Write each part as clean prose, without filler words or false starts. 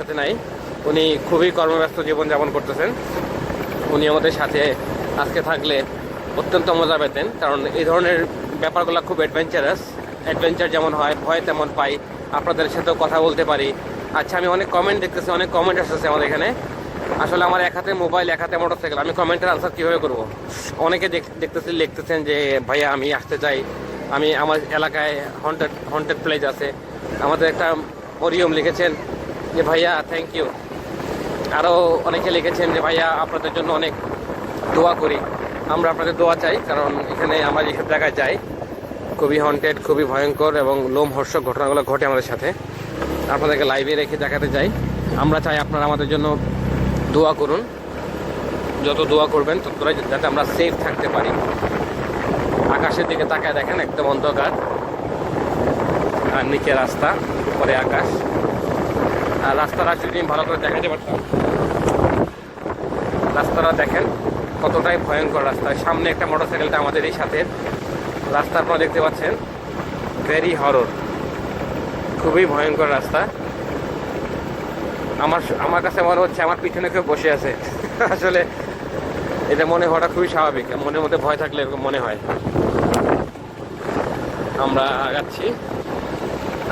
সাথে নাই, উনি খুবই কর্মব্যস্ত জীবনযাপন করতেছেন। উনি আমাদের সাথে আজকে থাকলে অত্যন্ত মজা পেতেন, কারণ এই ধরনের ব্যাপারগুলো খুব অ্যাডভেঞ্চার যেমন হয়, ভয় তেমন পাই, আপনাদের সাথেও কথা বলতে পারি। আচ্ছা, আমি অনেক কমেন্ট দেখতেছি, অনেক কমেন্ট আসতেছে আমাদের এখানে। আসলে আমার এক হাতে মোবাইল, এক হাতে মোটরসাইকেল, আমি কমেন্টের আনসার কীভাবে করবো? অনেকে দেখতেছি, লিখতেছেন যে ভাইয়া আমি আসতে চাই, আমি আমার এলাকায় হন্টেড প্লেস আছে। আমাদের একটা মরিয়ম লিখেছেন যে ভাইয়া থ্যাংক ইউ। আরও অনেকে লিখেছেন যে ভাইয়া আপনাদের জন্য অনেক দোয়া করি। আমরা আপনাদের দোয়া চাই, কারণ এখানে আমরা যেসব জায়গায় যাই খুবই হন্টেড, খুবই ভয়ঙ্কর এবং লোমহর্ষক ঘটনাগুলো ঘটে আমাদের সাথে। আপনাদেরকে লাইভে রেখে দেখাতে চাই। আমরা চাই আপনারা আমাদের জন্য দোয়া করুন, যত দোয়া করবেন ততটাই যাতে আমরা সেফ থাকতে পারি। আকাশের দিকে তাকায় দেখেন, একদম অন্ধকার, আর নিচে রাস্তা, উপরে আকাশ। আর রাস্তাটা যদি ভালো করে দেখাতে পারতাম, রাস্তাটা দেখেন কতটাই ভয়ঙ্কর রাস্তা। সামনে একটা মোটরসাইকেলটা আমাদের এই সাথে রাস্তা আপনারা দেখতে পাচ্ছেন, ভেরি হরর, খুবই ভয়ঙ্কর রাস্তা। আমার কাছে মনে হচ্ছে আমার পিছনে কেউ বসে আছে। আসলে এটা মনে হওয়াটা খুবই স্বাভাবিক, মনের মধ্যে ভয় থাকলে এরকম মনে হয়। আমরা আগাচ্ছি।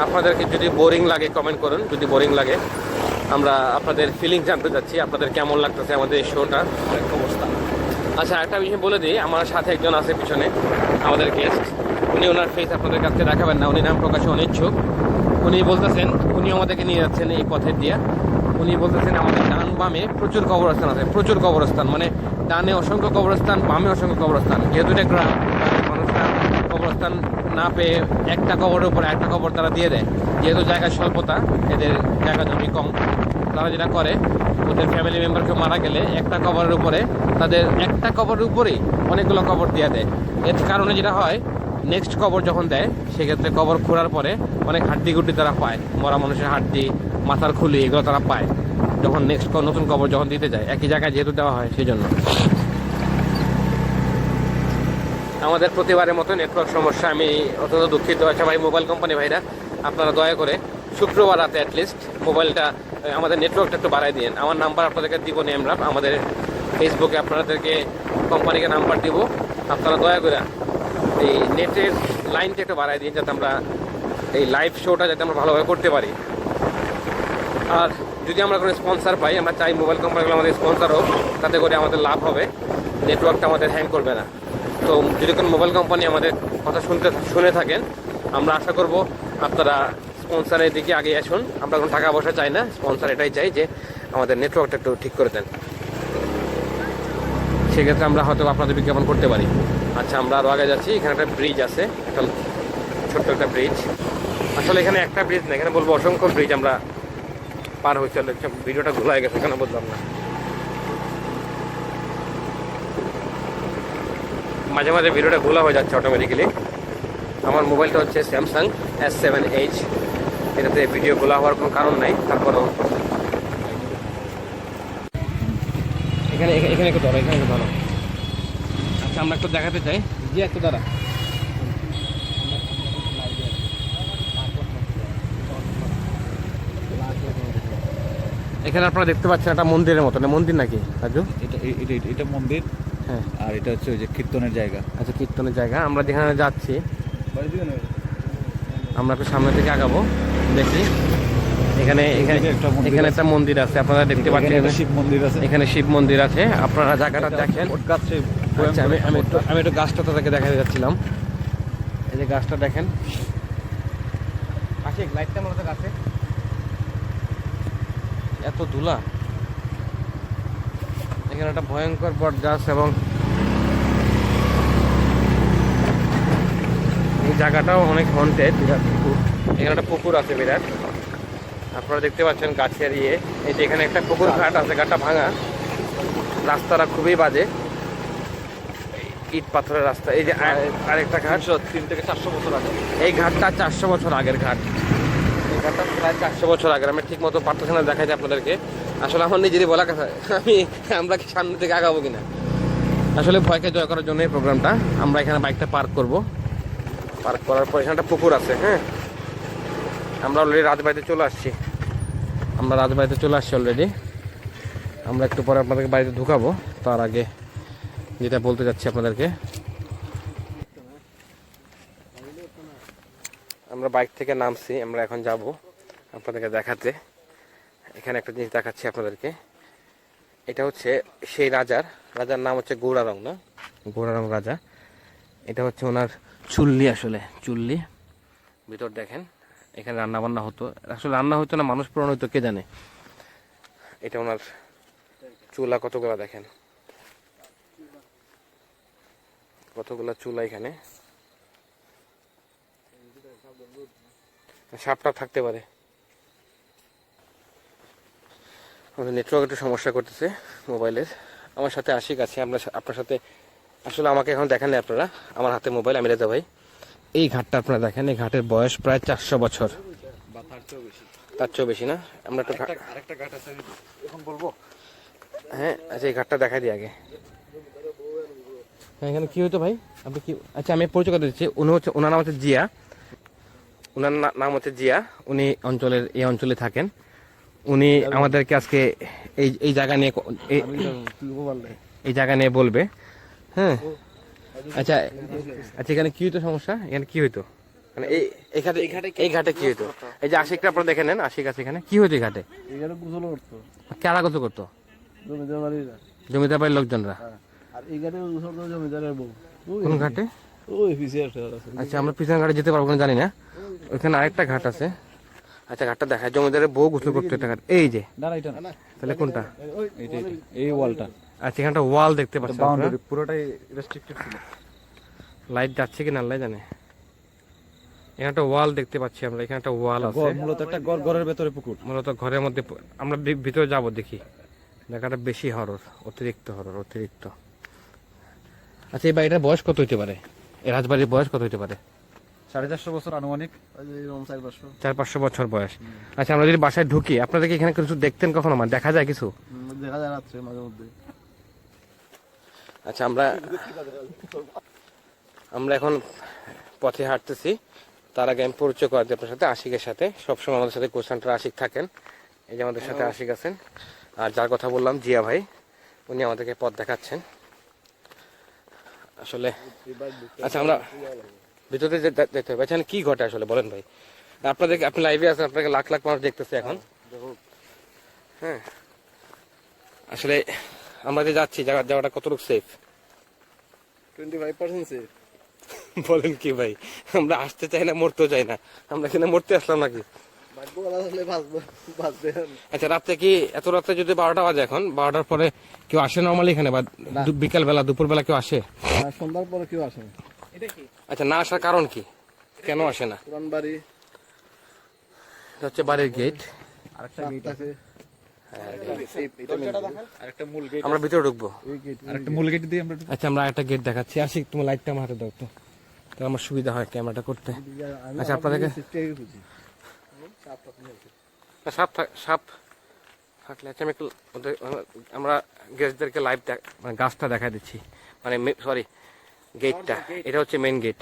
আপনাদেরকে যদি বোরিং লাগে কমেন্ট করুন, যদি বোরিং লাগে। আমরা আপনাদের ফিলিং জানতে চাচ্ছি, আপনাদের কেমন লাগতেছে আমাদের এই শোটা, অবস্থা। আচ্ছা, একটা বিষয় বলে দিই, আমার সাথে একজন আছে পিছনে, আমাদের গেস্ট। উনি ওনার ফেস আপনাদের কাছে দেখাবেন না, উনি নাম প্রকাশে অনিচ্ছুক। উনি বলতেছেন, উনি আমাদেরকে নিয়ে যাচ্ছেন এই পথের দিয়ে। উনি বলতেছেন আমাদের ডান বামে প্রচুর কবরস্থান আছে, প্রচুর কবরস্থান, মানে ডানে অসংখ্য কবরস্থান, বামে অসংখ্য কবরস্থান। যেহেতু এটা গ্রাম, মানুষরা কবরস্থান না পেয়ে একটা কবরের উপরে একটা কবর তারা দিয়ে দেয়। যেহেতু জায়গার স্বল্পতা, এদের জায়গা জমি কম, তারা যেটা করে ওদের ফ্যামিলি মেম্বার কেউ মারা গেলে একটা কবরের উপরে, তাদের একটা কবরের উপরেই অনেকগুলো কবর দিয়ে দেয়। এর কারণে যেটা হয়, নেক্সট কবর যখন দেয় সেক্ষেত্রে কবর খোঁড়ার পরে অনেক হাড্ডি গুড্ডি তারা পায়, মরা মানুষের হাড্ডি, মাথার খুলি, এগুলো তারা পায় যখন নেক্সট নতুন কবর যখন দিতে যায়। একই জায়গায় যেহেতু দেওয়া হয় সেই জন্য। আমাদের প্রতিবারের মতো নেটওয়ার্ক সমস্যা, আমি অত্যন্ত দুঃখিত। আচ্ছা ভাই, মোবাইল কোম্পানি ভাইরা আপনারা দয়া করে শুক্রবার রাতে অ্যাটলিস্ট মোবাইলটা, আমাদের নেটওয়ার্কটা একটু বাড়াই দিন। আমার নাম্বার আপনাদেরকে দিব, নেমরা আমাদের ফেসবুকে আপনাদেরকে কোম্পানিকে নাম্বার দিব। আপনারা দয়া করে এই নেটের লাইনটা একটু বাড়াই দিন, যাতে আমরা এই লাইভ শোটা যাতে আমরা ভালোভাবে করতে পারি। আর যদি আমরা কোনো স্পন্সার পাই, আমরা চাই মোবাইল কোম্পানিগুলো আমাদের স্পন্সার হোক, তাতে করে আমাদের লাভ হবে, নেটওয়ার্কটা আমাদের হ্যাং করবে না। তো যদি কোনো মোবাইল কোম্পানি আমাদের কথা শুনে থাকেন, আমরা আশা করব আপনারা স্পন্সারের দিকে আগে আসুন। আমরা কোনো টাকা পয়সা চাই না, স্পন্সার এটাই চাই যে আমাদের নেটওয়ার্কটা একটু ঠিক করে দেন, সেক্ষেত্রে আমরা হয়তো আপনাদের বিজ্ঞাপন করতে পারি। আচ্ছা, আমরা আরও আগে যাচ্ছি। এখানে একটা ব্রিজ আছে, একটা ছোট্ট একটা ব্রিজ। আসলে এখানে একটা ব্রিজ না, এখানে বলবো অসংখ্য ব্রিজ আমরা পার হয়েছে। ভিডিওটা ঘোলা গেছে, কেন বললাম না। মাঝে মাঝে ভিডিওটা ঘোলা হয়ে যাচ্ছে অটোমেটিক্যালি। আমার মোবাইলটা হচ্ছে স্যামসাং S7H, এটাতে ভিডিও ঘোলা হওয়ার কোনো কারণ নাই। তারপরেও এখানে এখানে একটু ধরো, এখানে একটু ধরো। আচ্ছা, আমরা একটু দেখাতে চাই যে একটু দাঁড়া। এখানে আপনারা দেখতে পাচ্ছেন একটা মন্দিরের মতো, না মন্দির নাকি রাজু? এটা মন্দির, হ্যাঁ। আর এটা হচ্ছে ওই যে কীর্তনের জায়গা। আচ্ছা, কীর্তনের জায়গা। আমরা যেখানে যাচ্ছি, আমরা একটু সামনে থেকে আগাবো, দেখি এখানে এখানে একটা মন্দির আছে, আপনারা দেখতে পাচ্ছেন। শিব মন্দির আছে, এখানে শিব মন্দির আছে। আপনারা জায়গাটা দেখেন। আচ্ছা, আমি একটু গাছটা তাদেরকে দেখাতে যাচ্ছিলাম। এই যে গাছটা দেখেন, আশিক লাইটটা আমাদের কাছে, এত ধুলা। এখানে একটা ভয়ঙ্কর বট গাছ, এবং এই জায়গাটাও অনেক হন্টেড। বিরাট পুকুর, এখানে একটা পুকুর আছে বিরাট, আপনারা দেখতে পাচ্ছেন গাছের ইয়ে। এই যে এখানে একটা পুকুর ঘাট আছে, ঘাটটা ভাঙা, রাস্তাটা খুবই বাজে, ইট পাথরের রাস্তা। এই যে আরেকটা ঘাট 3 থেকে 400 বছর আগে। এই ঘাটটা 400 বছর আগের ঘাট, এই ঘাটটা প্রায় 400 বছর আগের। আমি ঠিক মতো পারতেছি না দেখাইতে আপনাদেরকে। আসলে আমার নিজেরই বলা কথা, আমরা কি সামনে থেকে আগাবো কিনা। আসলে ভয়কে জয় করার জন্য এই প্রোগ্রামটা। আমরা এখানে বাইকটা পার্ক করব, পার্ক করার পর এখানে একটা পুকুর আছে। হ্যাঁ, আমরা অলরেডি রাজবাড়িতে চলে আসছি। আমরা রাজবাড়িতে চলে আসছি অলরেডি। আমরা একটু পরে আপনাদেরকে বাড়িতে ঢুকাবো। তার আগে যেটা বলতে যাচ্ছি আপনাদেরকে, আমরা বাইক থেকে নামছি, আমরা এখন যাব আপনাদেরকে দেখাতে। এখানে একটা জিনিস দেখাচ্ছি আপনাদেরকে। এটা হচ্ছে সেই রাজার নাম হচ্ছে গৌরারং, না গৌরারং রাজা। এটা হচ্ছে ওনার চুল্লি, আসলে চুল্লি। ভিতর দেখেন, এখানে রান্না বান্না হতো। আসলে রান্না হতো না, মানুষ পুরানো হতো কে জানে। এটা ওনার চুলা, কতগুলা দেখেন, কতগুলা চুলা এখানে। সাপটা থাকতে পারে। আমাদের নেটওয়ার্ক একটু সমস্যা করতেছে মোবাইলের। আমার সাথে আশিক আছে, আপনার সাথে আসলে আমাকে এখন দেখেন না আপনারা, আমার হাতে মোবাইল, আমি রেজা ভাই। এই ঘাটটা আপনারা দেখেন, এই ঘাটের বয়স প্রায় 400 বছর, তার চেয়েও বেশি না। আমরা একটু আরেকটা ঘাট আছে, আমি এখন বলবো। হ্যাঁ, আচ্ছা এই ঘাটটা দেখাই দিই আগে। হ্যাঁ, এখানে কি হতো ভাই আপনি কি? আচ্ছা আমি পরিচয় করে দিচ্ছি। ওনার নাম হচ্ছে জিয়া। ওনার নাম হচ্ছে জিয়া। উনি এই অঞ্চলে থাকেন। উনি আমাদেরকে আজকে এই জায়গা নিয়ে এই জায়গা নিয়ে বলবে। হ্যাঁ, আচ্ছা আচ্ছা, এখানে কি হতো সমস্যা? এখানে কি হইতো মানে এই ঘাটে কি হইতো? এই যে আশিকটা আপনারা দেখে নেন, আশিক আছে এখানে। কি হইতো এই ঘাটে? গোসল করতো, কারা গোসল করতো? জমিদার বাড়িরা, জমিদার বাড়ির লোকজনরা। আর এই ঘাটে গোসল করতো জমিদারের বউ। কোন ঘাটে? ওই পিছিয়ে আছে। আচ্ছা, আমরা পিছনের ঘাটে যেতে পারবো কিনা জানি না। ওইখানে আরেকটা ঘাট আছে। আচ্ছা, ঘাটটা দেখায়, জমিদারের বউ গোসল করতো একটা ঘাট। এই যে, তাহলে কোনটা? এই ওয়ালটা। আচ্ছা, এখানটা ওয়াল দেখতে পাচ্ছেন, বাউন্ডারি পুরোটাই রেস্ট্রিক্টেড ছিল। লাইট যাচ্ছে কিনা আল্লাহ জানে। এখানটা ওয়াল দেখতে পাচ্ছি আমরা, এখানে একটা ওয়াল আছে। মূলত একটা ঘরের ভেতরে পুকুর। মূলত ঘরের মধ্যে আমরা ভিতরে যাব, দেখি। দেখাটা বেশি হরর, অতিরিক্ত হরর, অতিরিক্ত। আচ্ছা, এই বাড়িটার বয়স কত হইতে পারে? এই রাজবাড়ির বয়স কত হইতে পারে? 450 বছর আনুমানিক। 400-500 বছর বয়স। আচ্ছা, আমরা যদি বাসায় ঢুকি, আপনারা কি এখানে কিছু দেখতেন কখনো? মানে দেখা যায় কিছু? দেখা যায় রাত্রে মাঝে মধ্যে। আচ্ছা, আমরা এখন পথে হাঁটতেছি। তার আগে আমি পরিচয় করাতে আপনার সাথে আশিকের সাথে। সবসময় আমাদের সাথে কোশ্চেনটা আশিক থাকেন। এই যে আমাদের সাথে আশিক আছেন। আর যার কথা বললাম জিয়া ভাই, উনি আমাদেরকে পথ দেখাচ্ছেন আসলে। আচ্ছা, আমরা ভিতরে দেখতে হবে। আচ্ছা, কি ঘটে আসলে বলেন ভাই? আপনি লাইভে আছেন, আপনাকে লাখ লাখ মানুষ দেখতেছে এখন। হ্যাঁ, আসলে আমরা যে যাচ্ছি, জায়গাটা কতটুকু সেফ? 25% সেফ। বলেন কি ভাই? আমরা আসতে চাই না, মরতেও চাই না। আমরা এখানে মরতে আসলাম নাকি? আচ্ছা, রাত্রে কি, এত রাত্রে যদি 12টা বাজে, এখন 12টার পরে কেউ আসে নর্মালি এখানে? বা বিকাল বেলা, দুপুর বেলা কেউ আসে? সন্ধ্যার পরে কেউ আসে না। আচ্ছা, না আসার কারণ কি? কেন আসে না? পুরান বাড়ি, এটা হচ্ছে বাড়ির গেট। আরেকটা গেট আছে। আমরা ভিতরে ঢুকবো। আরেকটা মূল গেট দিয়ে আমরা। আচ্ছা, আমরা একটা গেট দেখাচ্ছি। আসি, তোমার লাইটটা আমার হাতে দাও তো, তাহলে আমার সুবিধা হয় ক্যামেরাটা করতে। আচ্ছা, আপনাদেরকে সাপ থাকলে, আচ্ছা আমি একটু আমরা গেস্টদেরকে লাইভ মানে গাছটা দেখা দিচ্ছি, মানে সরি গেটটা। এটা হচ্ছে মেইন গেট।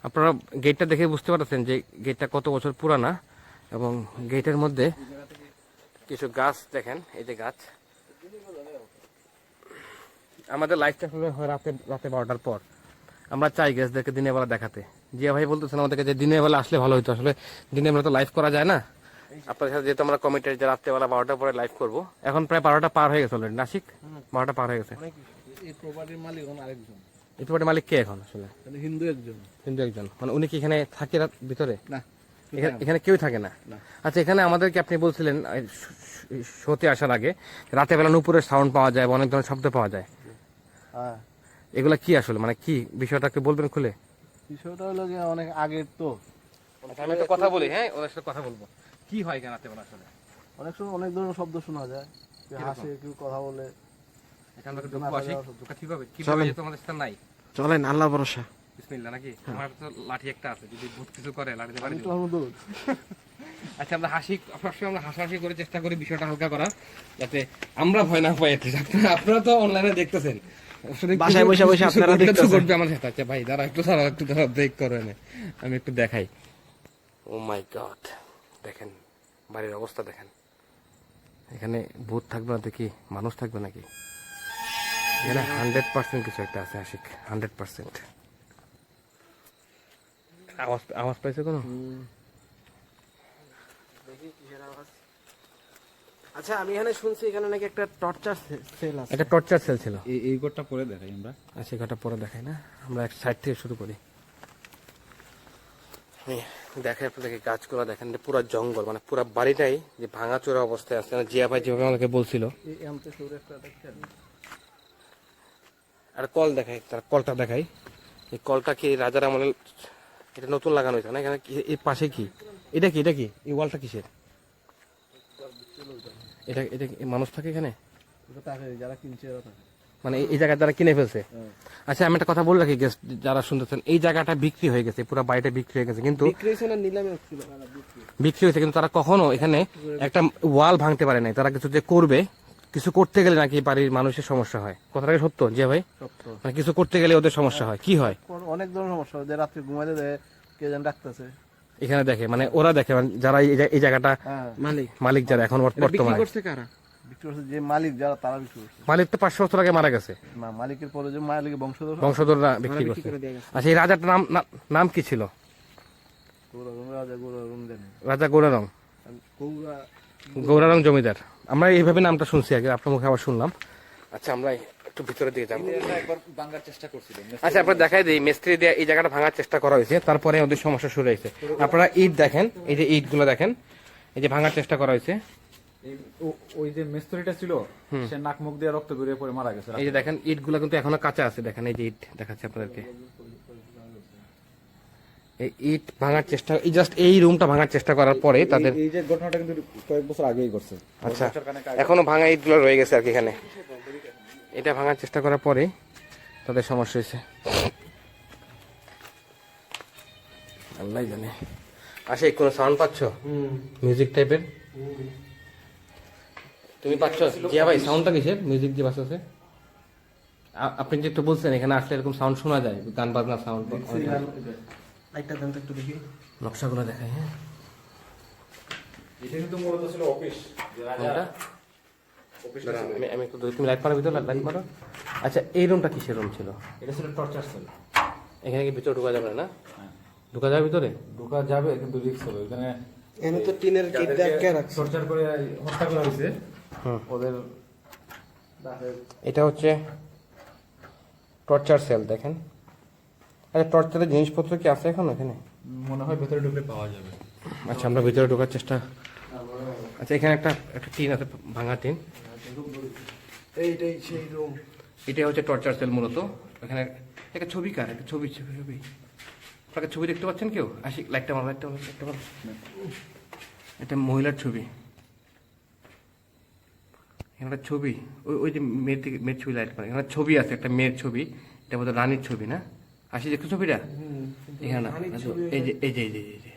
আপনারা গেটটা দেখে বুঝতে পারছেন যে গেটটা কত বছর পুরানা। এবং গেটের মধ্যে কিছু গাছ দেখেন, এই যে গাছ। আমাদের লাইভটা হয় রাতে 12টার পর। আমরা চাই গেস্টদেরকে দিনের বেলা দেখাতে। জিয়া ভাই বলতেছেন আমাদেরকে যে দিনের বেলা আসলে ভালো হতো। আসলে দিনের বেলা তো লাইভ করা যায় না। আপনাদের সাথে যেহেতু আমরা কমিটেড যে রাত্রেবেলা 12টার পরে লাইভ করবো। এখন প্রায় 12টা পার হয়ে গেছে অলরেডি। নাসিক 12টা পার হয়ে গেছে। এই প্রপার্টির মালিক আরেকজন। এই প্রপার্টির মালিক কে এখন আসলে? হিন্দু একজন। মানে উনি কি এখানে থাকে ভিতরে? না, এখানে কেউ থাকে না। আচ্ছা, এখানে আমাদেরকে আপনি বলছিলেন শোতে আসার আগে, রাতে বেলা নুপুরের সাউন্ড পাওয়া যায়, অনেক ধরনের শব্দ পাওয়া যায়। এগুলা কি আসলে, মানে কি বিষয়টা একটু বলবেন খুলে? বিষয়টা হলো যে অনেক আগের তো। আমি একটা কথা বলি, হ্যাঁ ওদের সাথে কথা বলবো। কি হয় কেন রাতে বেলা আসলে? অনেক সময় অনেক ধরনের শব্দ শোনা যায়, কেউ হাসে, কেউ কথা বলে। নাই, চলেন আল্লাহ ভরসা। বিসমিল্লাহ নাকি? আমার তো লাঠি একটা আছে, যদি ভূত কিছু করে লাঠিতে বাড়ি আমি দিব। তো আমার দৌড়। আচ্ছা, আমরা সবসময় আমরা হাসাহাসি করে চেষ্টা করি বিষয়টা হালকা করার, যাতে আমরা ভয় না পাই। আপনারা তো অনলাইনে দেখতেছেন, বাসায় বসে বসে আপনারা দেখতেছেন। আমার সাথে। আচ্ছা ভাই, দাঁড়া একটু ব্রেক করেন, আমি একটু দেখাই। ও মাই গড, দেখেন বাড়ির অবস্থা দেখেন। এখানে ভূত থাকবে না দেখি মানুষ থাকবে নাকি? এখানে 100% কিছু একটা আছে আশিক, 100%। আওয়াজ আওয়াজ পাইছে কোনো? আচ্ছা আমি এখানে শুনছি এখানে নাকি একটা টর্চার সেল আছে। একটা টর্চার সেল ছিল। এই ঘরটা পরে দেখাই আমরা। আচ্ছা ঘরটা পরে দেখাই না, আমরা এক সাইড থেকে শুরু করি। দেখেন আপনাদেরকে গাছগুলো দেখেন, এটা পুরো জঙ্গল, মানে পুরো বাড়িটাই যে ভাঙাচোরা অবস্থায় আছে। জিয়া ভাই যেভাবে আমাকে বলছিল, আর কল দেখাই, তার কলটা দেখাই। এই কলটা কি রাজার আমলে, এটা নতুন লাগানো হয়েছে না? এখানে এর পাশে কি এটা, কি এটা, কি এই ওয়ালটা কিসের? এটা এটা কি মানুষ থাকে এখানে? যারা কিনছে এরা থাকে। মানে এই জায়গা যারা কিনে ফেলছে। আচ্ছা আমি একটা কথা বলে রাখি গেস্ট যারা শুনতেছেন, এই জায়গাটা বিক্রি হয়ে গেছে, পুরো বাড়িটা বিক্রি হয়ে গেছে, কিন্তু নিলামে হচ্ছিল। বিক্রি হয়েছে, কিন্তু তারা কখনো এখানে একটা ওয়াল ভাঙতে পারে নাই। তারা কিছু যে করবে, কিছু করতে গেলে নাকি বাড়ির মানুষের সমস্যা হয়। কথাটা কি সত্য যে ভাই? সত্য। মানে কিছু করতে গেলে ওদের সমস্যা হয়, কি হয়? অনেক ধরনের সমস্যা হয়, যে রাত্রে ঘুমাইলে দেয় কে যেন ডাকতেছে। এখানে দেখে, মানে ওরা দেখে, মানে যারা এই জায়গাটা হ্যাঁ, মালিক যারা এখন বিক্রি বর্তমানে, করছে কারা? বিক্রি করছে যে মালিক, যারা তারা বিক্রি করছে। মালিক তো 500 বছর আগে মারা গেছে, না, মালিকের পরে যে মালিকের বংশধর বংশধররা বিক্রি বিক্রি করছে। করে দিয়ে গেছে। আচ্ছা এই রাজাটার নাম কি ছিল? রাজা গৌরারং জানি। রাজা গৌরারং, গৌরারং জমিদার। আমরা এইভাবে নামটা শুনছি আগে, আপনার মুখে আবার শুনলাম। আচ্ছা আমরা একটু ভিতরে দিকে যাবো। একবার ভাঙার চেষ্টা করছিলেন। আচ্ছা আপনার দেখাই দিই, মিস্ত্রি দিয়ে এই জায়গাটা ভাঙার চেষ্টা করা হয়েছে, তারপরে ওদের সমস্যা শুরু হয়েছে। আপনারা ইট দেখেন, এই যে ইট গুলো দেখেন, এই যে ভাঙার চেষ্টা করা হয়েছে। ওই যে মিস্ত্রিটা ছিল, সে নাক মুখ দিয়ে রক্ত বেরিয়ে পড়ে মারা গেছে। এই যে দেখেন ইট গুলো কিন্তু এখনো কাঁচা আছে, দেখেন এই যে ইট দেখাচ্ছে আপনাদেরকে। এই ইট ভাঙার চেষ্টা, এই জাস্ট এই রুমটা ভাঙার চেষ্টা করার পরে তাদের, এই যে ঘটনাটা কিন্তু কয়েক বছর আগেই করছে। আচ্ছা এখনো ভাঙা ইট গুলো রয়ে গেছে আর কি এখানে। এটা ভাঙার চেষ্টা করার পরে তাদের সমস্যা হয়েছে, আল্লাহ জানে। আচ্ছা কোনো সাউন্ড পাচ্ছ? মিউজিক টাইপের তুমি পাচ্ছ? জিয়া ভাই সাউন্ডটা কিসের? মিউজিক যে বাজছে, আপনি যে একটু বলছেন এখানে আসলে এরকম সাউন্ড শোনা যায়, গান বাজনা সাউন্ড। লাইটটা দেন তো একটু দেখি। নকশাগুলো দেখাই। হ্যাঁ এটা কিন্তু মূলত ছিল অফিস। কোনটা? দাঁড়াও, আমি একটু তুমি লাইট মারো, ভিতরে লাইট মারো। আচ্ছা এই রুমটা কিসের রুম ছিল? এটা ছিল টর্চার সেল। এখানে কি ভিতরে ঢোকা যাবে না? ঢোকা যাবে ভিতরে? ঢোকা যাবে কিন্তু রিস্ক হবে। এখানে এখানে তো টিনের গেট দিয়ে রাখছে। টর্চার করে হত্যা করা হয়েছে ওদের। এটা হচ্ছে টর্চার সেল, দেখেন। আচ্ছা টর্চারের জিনিসপত্র কি আছে এখন এখানে? মনে হয় ভেতরে ঢুকলে পাওয়া যাবে। আচ্ছা আমরা ভিতরে ঢোকার চেষ্টা। আচ্ছা এখানে একটা টিন আছে, ভাঙা টিন। এইটাই সেই রুম। এটা হচ্ছে টর্চার সেল মূলত। এখানে একটা ছবি, কার একটা ছবি, আপনাকে ছবি দেখতে পাচ্ছেন কেউ? আসি লাইটটা মারো, লাইটটা মারো। এটা মহিলার ছবি, এখানে একটা ছবি, ওই যে মেয়ের ছবি লাইট করে, এখানে ছবি আছে একটা মেয়ের ছবি, এটা বোধহয় রানীর ছবি না? আসি দেখো ছবিটা এখানে না, এই যে এই যে এই যে এই যে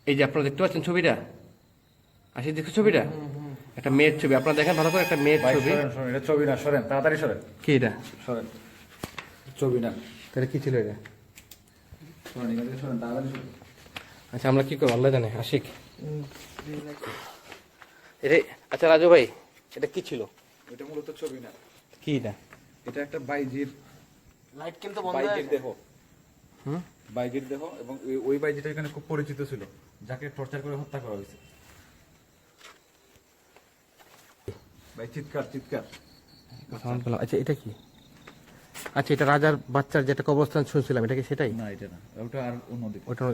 এই যে আপনারা দেখতে পাচ্ছেন ছবিটা, আসি দেখো ছবিটা, একটা মেয়ের ছবি। আপনারা দেখেন ভালো করে, একটা মেয়ের ছবি। এটা ছবি না, সরেন তাড়াতাড়ি সরেন। কি এটা? সরেন, ছবি না। তাহলে কি ছিল এটা? সরেন, এখান থেকে সরেন, তাড়াতাড়ি সরেন। আচ্ছা আমরা কি করবো আল্লাহ জানে। আশিক এটা, আচ্ছা রাজু ভাই এটা কি ছিল? এটা মূলত ছবি না, কি এটা? এটা একটা বাইজির, লাইট কিন্তু বন্ধ বাইজির হয়ে দেহ। বাইজির দেহ, এবং ওই বাইজিটা এখানে খুব পরিচিত ছিল, যাকে টর্চার করে হত্যা করা হয়েছে। ভাই চিৎকার চিৎকার। সাউন্ড পেলাম। আচ্ছা এটা কি? আচ্ছা এটা রাজার বাচ্চার যেটা কবরস্থান শুনছিলাম, এটা কি সেটাই? না এটা না, ওটা আর অন্যদিকে। ওটা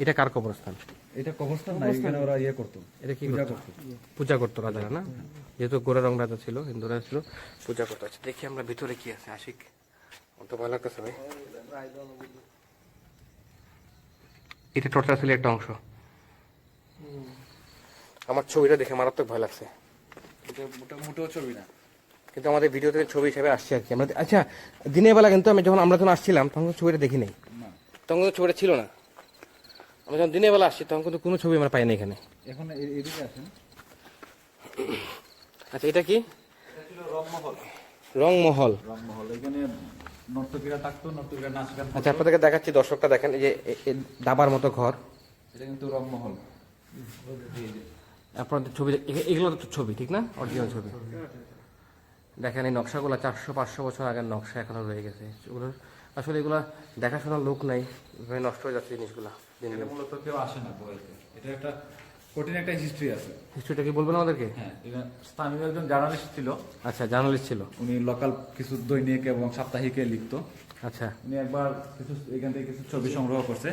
এটা কার কবরস্থান? এটা কবরস্থান না, এখানে ওরা ইয়ে করতো, এটা কি পূজা করতো? করতো। পূজা করতো রাজারা না? যেহেতু গোরারং রাজা ছিল, হিন্দু রাজা ছিল, পূজা করতো। আচ্ছা দেখি আমরা ভিতরে কি আছে। আশিক আমার তো ভয় লাগতেছে ভাই। এটা টর্চার ছিল একটা অংশ। আমার ছবিটা দেখে মারাত্মক ভয় লাগছে, এটা মোটেও ছবি না, কিন্তু আমাদের ভিডিওতে ছবি হিসেবে আসছে আর কি। আমরা আচ্ছা দিনের বেলা কিন্তু আমরা যখন আসছিলাম তখন কিন্তু ছবিটা দেখি নাই, তখন কিন্তু ছবিটা ছিল না। আমরা যখন দিনের বেলা আসছি তখন কিন্তু কোনো ছবি আমরা পাই না এখানে। এখন এদিকে আসেন। আচ্ছা এটা কি? রংমহল। রংমহল। রংমহল, এখানে নর্তকীরা থাকতো, নর্তকীরা নাচ গান। আচ্ছা আপনাদেরকে দেখাচ্ছি, দর্শকটা দেখেন, এই যে দাবার মতো ঘর। এটা কিন্তু রংমহল। আপনাদের ছবি এগুলো তো ছবি ঠিক না, অরিজিনাল ছবি। দেখেন এই নকশাগুলো 400-500 বছর আগের নকশা এখনো রয়ে গেছে। এগুলোর আসলে এগুলা দেখাশোনার লোক নাই, এভাবে নষ্ট হয়ে যাচ্ছে জিনিসগুলা দিন এটা দিন। মূলত কেউ আসে না বইতে, এটা একটা কঠিন একটা হিস্ট্রি আছে। হিস্ট্রিটা কি বলবেন আমাদেরকে? হ্যাঁ, এটা স্থানীয় একজন জার্নালিস্ট ছিল, আচ্ছা, জার্নালিস্ট ছিল। উনি লোকাল কিছু দৈনিক এবং সাপ্তাহিকে লিখতো। আচ্ছা, উনি একবার কিছু এখান থেকে কিছু ছবি সংগ্রহ করছে।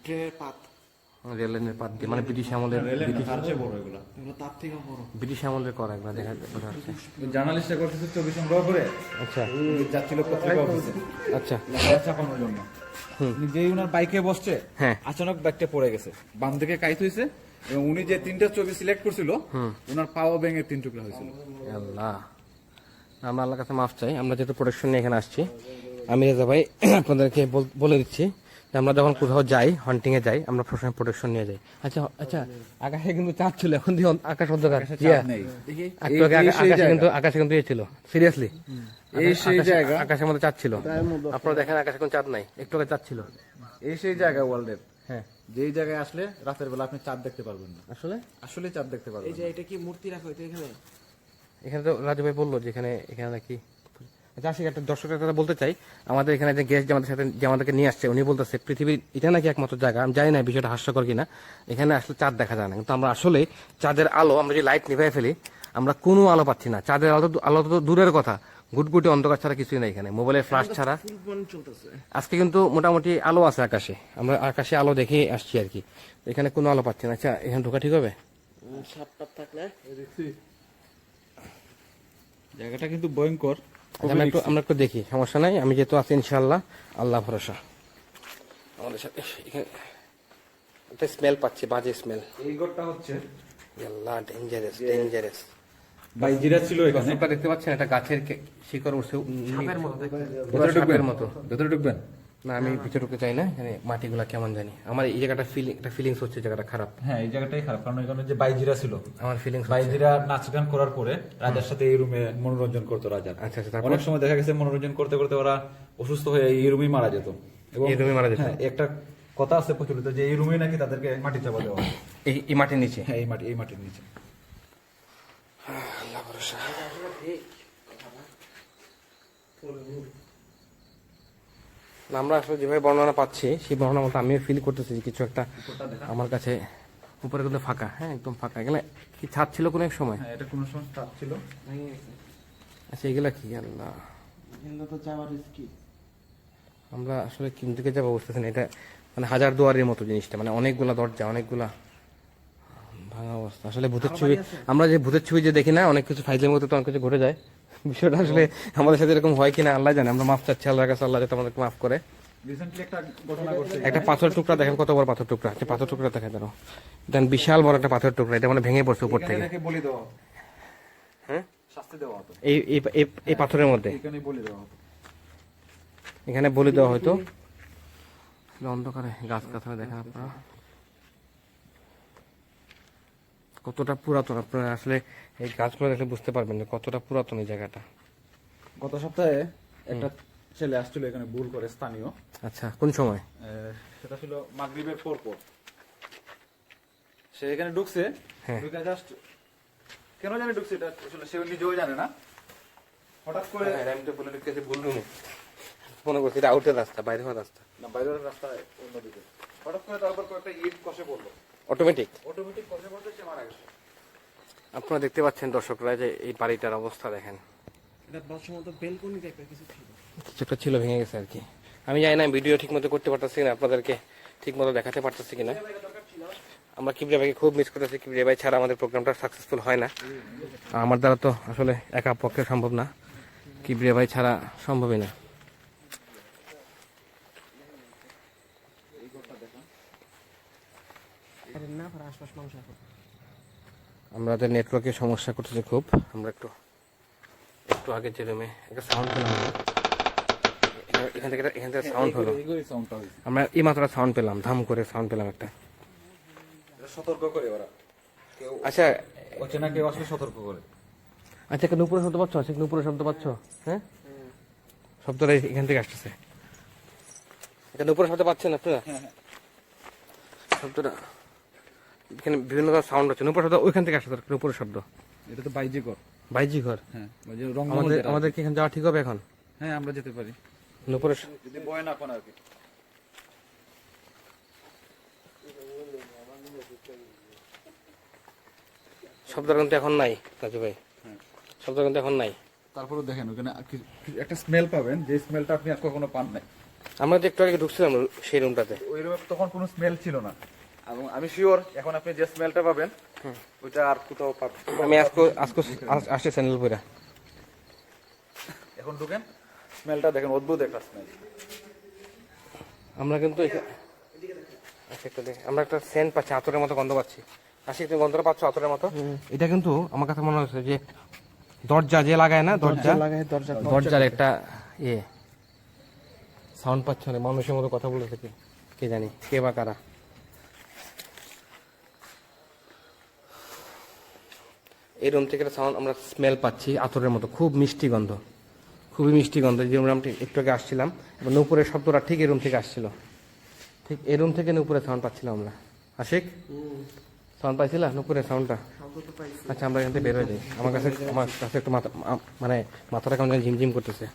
ট্রেনের পাত রেল লাইনের পাত দিয়ে, মানে ব্রিটিশ আমলের, রেলের না, তার চেয়ে বড় এগুলা। এগুলো তার থেকেও বড়। ব্রিটিশ আমলের করা একবার দেখা যাচ্ছে। জার্নালিস্ট একবার কিছু ছবি সংগ্রহ করে আচ্ছা উনি যাচ্ছিল পত্রিকা অফিসে আচ্ছা, লেখা ছাপানোর জন্য। উনি যেই উনার বাইকে বসছে, হ্যাঁ। আচানক ব্যাগটা পড়ে গেছে, বাম দিকে কাইত হয়েছে এবং উনি যে 3টা ছবি সিলেক্ট করছিল, উনার পাওয়া ব্যাঙের 3 টুকরা হয়েছিল। আল্লাহ, আমরা আল্লাহর কাছে মাফ চাই। আমরা যেহেতু প্রোটেকশন নিয়ে এখানে আসছি, আমি রেজা ভাই আপনাদেরকে বলে দিচ্ছি যে আমরা যখন কোথাও যাই, হান্টিং এ যাই, আমরা সবসময় প্রোটেকশন নিয়ে যাই। আচ্ছা আচ্ছা, আকাশে কিন্তু চাঁদ ছিল, এখন দিয়ে আকাশ অন্ধকার। আকাশে জিয়া, চাঁদ নেই। দেখি একটু আগে আকাশে কিন্তু ইয়ে ছিল, সিরিয়াসলি এই সেই জায়গা, আকাশের মধ্যে চাঁদ ছিল। আপনারা দেখেন আকাশে কোনো চাঁদ নাই, একটু আগে চাঁদ ছিল। এই সেই জায়গা ওয়ার্ল্ডের, হ্যাঁ, যেই জায়গায় আসলে রাতের বেলা আপনি চাঁদ দেখতে পারবেন না। আসলে আসলে চাঁদ দেখতে পারবেন এই যে এটা কি মূর্তি রাখা হইতো এখানে? এখানে তো রাজু ভাই বললো যে এখানে নাকি। আচ্ছা, আসি একটা দর্শকের কথা বলতে চাই। আমাদের এখানে যে গেস্ট আমাদের সাথে যে আমাদেরকে নিয়ে আসছে, উনি বলতেছে পৃথিবীর এটা নাকি একমাত্র জায়গা, আমি জানি না বিষয়টা হাস্যকর কিনা, এখানে আসলে চাঁদ দেখা যায় না। কিন্তু আমরা আসলে চাঁদের আলো, আমরা যদি লাইট নিভাই ফেলি, আমরা কোনো আলো পাচ্ছি না। চাঁদের আলো তো দূরের কথা, গুটগুটি অন্ধকার ছাড়া কিছুই নাই এখানে, মোবাইলের ফ্ল্যাশ ছাড়া। ফুল বন চলতেছে। আজকে কিন্তু মোটামুটি আলো আছে আকাশে, আমরা আকাশে আলো দেখে আসছি আর কি। এখানে কোনো আলো পাচ্ছি না। আচ্ছা, এখানে ঢোকা ঠিক হবে? সাপ টাপ থাকলে জায়গাটা কিন্তু ভয়ঙ্কর। আচ্ছা, আমরা একটু দেখি, সমস্যা নাই। আমি যেহেতু আছি ইনশাল্লাহ, আল্লাহ ভরসা আমাদের সাথে। এখানে একটা স্মেল পাচ্ছি, বাজে স্মেল। এই ঘরটা হচ্ছে আল্লাহ, ডেঞ্জারাস। বাইজিরা ছিল এখানে। আপনারা দেখতে পাচ্ছেন একটা গাছের শিকড় উঠছে, সাপের মতো দেখতে। ভেতরে ঢুকবেন? সাপের মতো। ভেতরে ঢুকবেন? না, আমি ভিতরে ঢুকতে চাই না। এখানে মাটিগুলা কেমন জানি, আমার এই জায়গাটা ফিলিংস হচ্ছে, জায়গাটা খারাপ। হ্যাঁ, এই জায়গাটাই খারাপ, কারণ এখানে যে বাইজিরা ছিল, আমার ফিলিংস বাইজিরা নাচ গান করার পরে রাজার সাথে এই রুমে মনোরঞ্জন করতো রাজা। আচ্ছা, তারপর? অনেক সময় দেখা গেছে মনোরঞ্জন করতে করতে ওরা অসুস্থ হয়ে এই রুমেই মারা যেত। এবং এই রুমে মারা যেত? হ্যাঁ, একটা কথা আছে প্রচলিত যে এই রুমেই নাকি তাদেরকে মাটি চাপা দেওয়া হয়। এই মাটির নিচে। হ্যাঁ, এই মাটির নিচে। আল্লাহ ভরসা। না, আমরা আসলে যেভাবে বর্ণনা পাচ্ছি, সেই বর্ণনা মতো আমিও ফিল করতেছি যে কিছু একটা আমার কাছে। উপরে কিন্তু ফাঁকা, হ্যাঁ একদম ফাঁকা। এখানে কি ছাদ ছিল কোনো এক সময়? হ্যাঁ, এটা কোনো সময় স্টাফ ছিল। ভেঙে গেছে। আচ্ছা, এগুলা কি? আল্লাহ, এগুলো তো যাওয়ার রিস্কি। আমরা আসলে কোন দিকে যাবো বুঝতেছি না। এটা মানে হাজার দুয়ারের মতো জিনিসটা, মানে অনেকগুলা দরজা, অনেকগুলা ভাঙা অবস্থা। আসলে ভূতের ছবি, আমরা যে ভূতের ছবি যে দেখি না, অনেক কিছু ফাইলের মতো তো অনেক কিছু ঘটে যায়। বিষয়টা আসলে আমাদের সাথে এরকম হয় কিনা আল্লাহ জানে। আমরা মাফ চাচ্ছি আল্লাহর কাছে, আল্লাহ যাতে আমাদেরকে মাফ করে। রিসেন্টলি একটা ঘটনা ঘটছে। একটা পাথর টুকরা দেখেন, কত বড় পাথর টুকরা। আচ্ছা, পাথর টুকরা দেখা দাঁড়ো, দেন বিশাল বড় একটা পাথর টুকরা, এটা মানে ভেঙে পড়ছে উপর এখানে থেকে। নাকি বলি দেওয়া হতো। হ্যাঁ, শাস্তি দেওয়া হতো। এই পাথরের মধ্যে এখানে বলি দেওয়া হতো। এখানে বলি দেওয়া হয়তো। অন্ধকারে গাছ কাছাড়ে দেখেন আপনারা কতটা পুরাতন। আপনারা আসলে এই গাছগুলো দেখলে বুঝতে পারবেন যে কতটা পুরাতন এই জায়গাটা। গত সপ্তাহে একটা ছেলে আসছিল এখানে ভুল করে, স্থানীয়। আচ্ছা, কোন সময়? সেটা ছিল মাগরিবের পর। সে এখানে ঢুকছে, হ্যাঁ। ঢুকে জাস্ট কেন জানি ঢুকছে, এটা আসলে সে নিজেও জানে না। হঠাৎ করে আমি তো বলে ঢুকেছি ভুল রুমে, মনে করছি এটা আউটের রাস্তা, বাইরে হওয়ার রাস্তা, না, বাইরের রাস্তায় অন্যদিকে। হঠাৎ করে তারপর কয়েকটা ইট কষে পড়লো, অটোমেটিক। অটোমেটিক কষে পড়তে সে মারা গেছে। আপনারা দেখতে পাচ্ছেন দর্শকরা যে এই বাড়িটার অবস্থা দেখেন, এটা বসমত বেলকনি টাইপের কিছু ছিল। কিছু একটা ছিল, ভেঙে গেছে আর কি। আমি জানি না ভিডিও ঠিক মতো করতে পারতেছি কিনা, আপনাদেরকে ঠিক মতো দেখাতে পারতেছি কিনা। আমরা কিবরিয়া ভাইকে খুব মিস করতেছি। কিবরিয়া ভাই ছাড়া আমাদের প্রোগ্রামটা সাকসেসফুল হয় না। আমার দ্বারা তো আসলে একা পক্ষে সম্ভব না, কিবরিয়া ভাই ছাড়া সম্ভবই না। না আর আশপাশ মানুষ এখন আমাদের নেটওয়ার্কের সমস্যা করতেছে খুব। আমরা একটু আগে যে রুমে একটা সাউন্ড পেলাম, এখান থেকে সাউন্ড হলো। এইগুলোই সাউন্ডটা হয়েছে। আমরা এই মাত্র সাউন্ড পেলাম, ধাম করে সাউন্ড পেলাম একটা। এটা সতর্ক করে ওরা, কেউ আচ্ছা অচেনা কেউ আসলে সতর্ক করে। আচ্ছা, একটা নুপুরের শব্দ পাচ্ছ? আচ্ছা, নুপুরের শব্দ পাচ্ছ? হ্যাঁ, শব্দটা এখান থেকে আসতেছে। একটা নুপুরের শব্দ পাচ্ছেন আপনারা? শব্দটা এখানে বিভিন্ন ধরনের সাউন্ড হচ্ছে, নুপুর শব্দ ওইখান থেকে আসছে, নুপুরের শব্দ। এটা তো বাইজি ঘর। বাইজি ঘর। হ্যাঁ, ওই যে রংমহল আমাদের যেটা। আমাদের কি এখানে যাওয়া ঠিক হবে এখন? হ্যাঁ, আমরা যেতে পারি নুপুরের যদি বয় না কোন আর কি। শব্দ কিন্তু এখন নাই রাজু ভাই, শব্দ কিন্তু এখন নাই। তারপরে দেখেন ওখানে একটা স্মেল পাবেন, যে স্মেলটা আপনি আর কখনো পান নাই। আমরা তো একটু আগে ঢুকছিলাম সেই রুমটাতে, ওই রুমে তখন কোনো স্মেল ছিল না, এবং আমি শিওর এখন আপনি যে স্মেলটা পাবেন ওইটা আর কোথাও পাবেন। আমি আজকে আজকে আসছে চ্যানেল পুরা। এখন ঢুকেন, স্মেলটা দেখেন, অদ্ভুত একটা স্মেল। আমরা কিন্তু আচ্ছা একটু দেখ, আমরা একটা সেন্ট পাচ্ছি, আতরের মতো গন্ধ পাচ্ছি। আশিক তুমি গন্ধটা পাচ্ছ আতরের মতো? এটা কিন্তু আমার কাছে মনে হচ্ছে যে দরজা যে লাগায় না, দরজার একটা ইয়ে সাউন্ড পাচ্ছে না, মানুষের মতো কথা বলে থাকে, কে জানি কে বা কারা। এই রুম থেকে একটা সাউন্ড আমরা স্মেল পাচ্ছি আতরের মতো, খুব মিষ্টি গন্ধ, খুবই মিষ্টি গন্ধ। যে রুমটা একটু আগে আসছিলাম, এবং নূপুরের শব্দটা ঠিক এই রুম থেকে আসছিল, ঠিক এই রুম থেকে নূপুরের সাউন্ড পাচ্ছিলাম আমরা। আশিক সাউন্ড পাইছিলা নূপুরের সাউন্ডটা? আচ্ছা, আমরা এখান থেকে বের হয়ে যাই। আমার কাছে একটু মাথা, মানে মাথাটা কেমন যেন ঝিমঝিম করতেছে।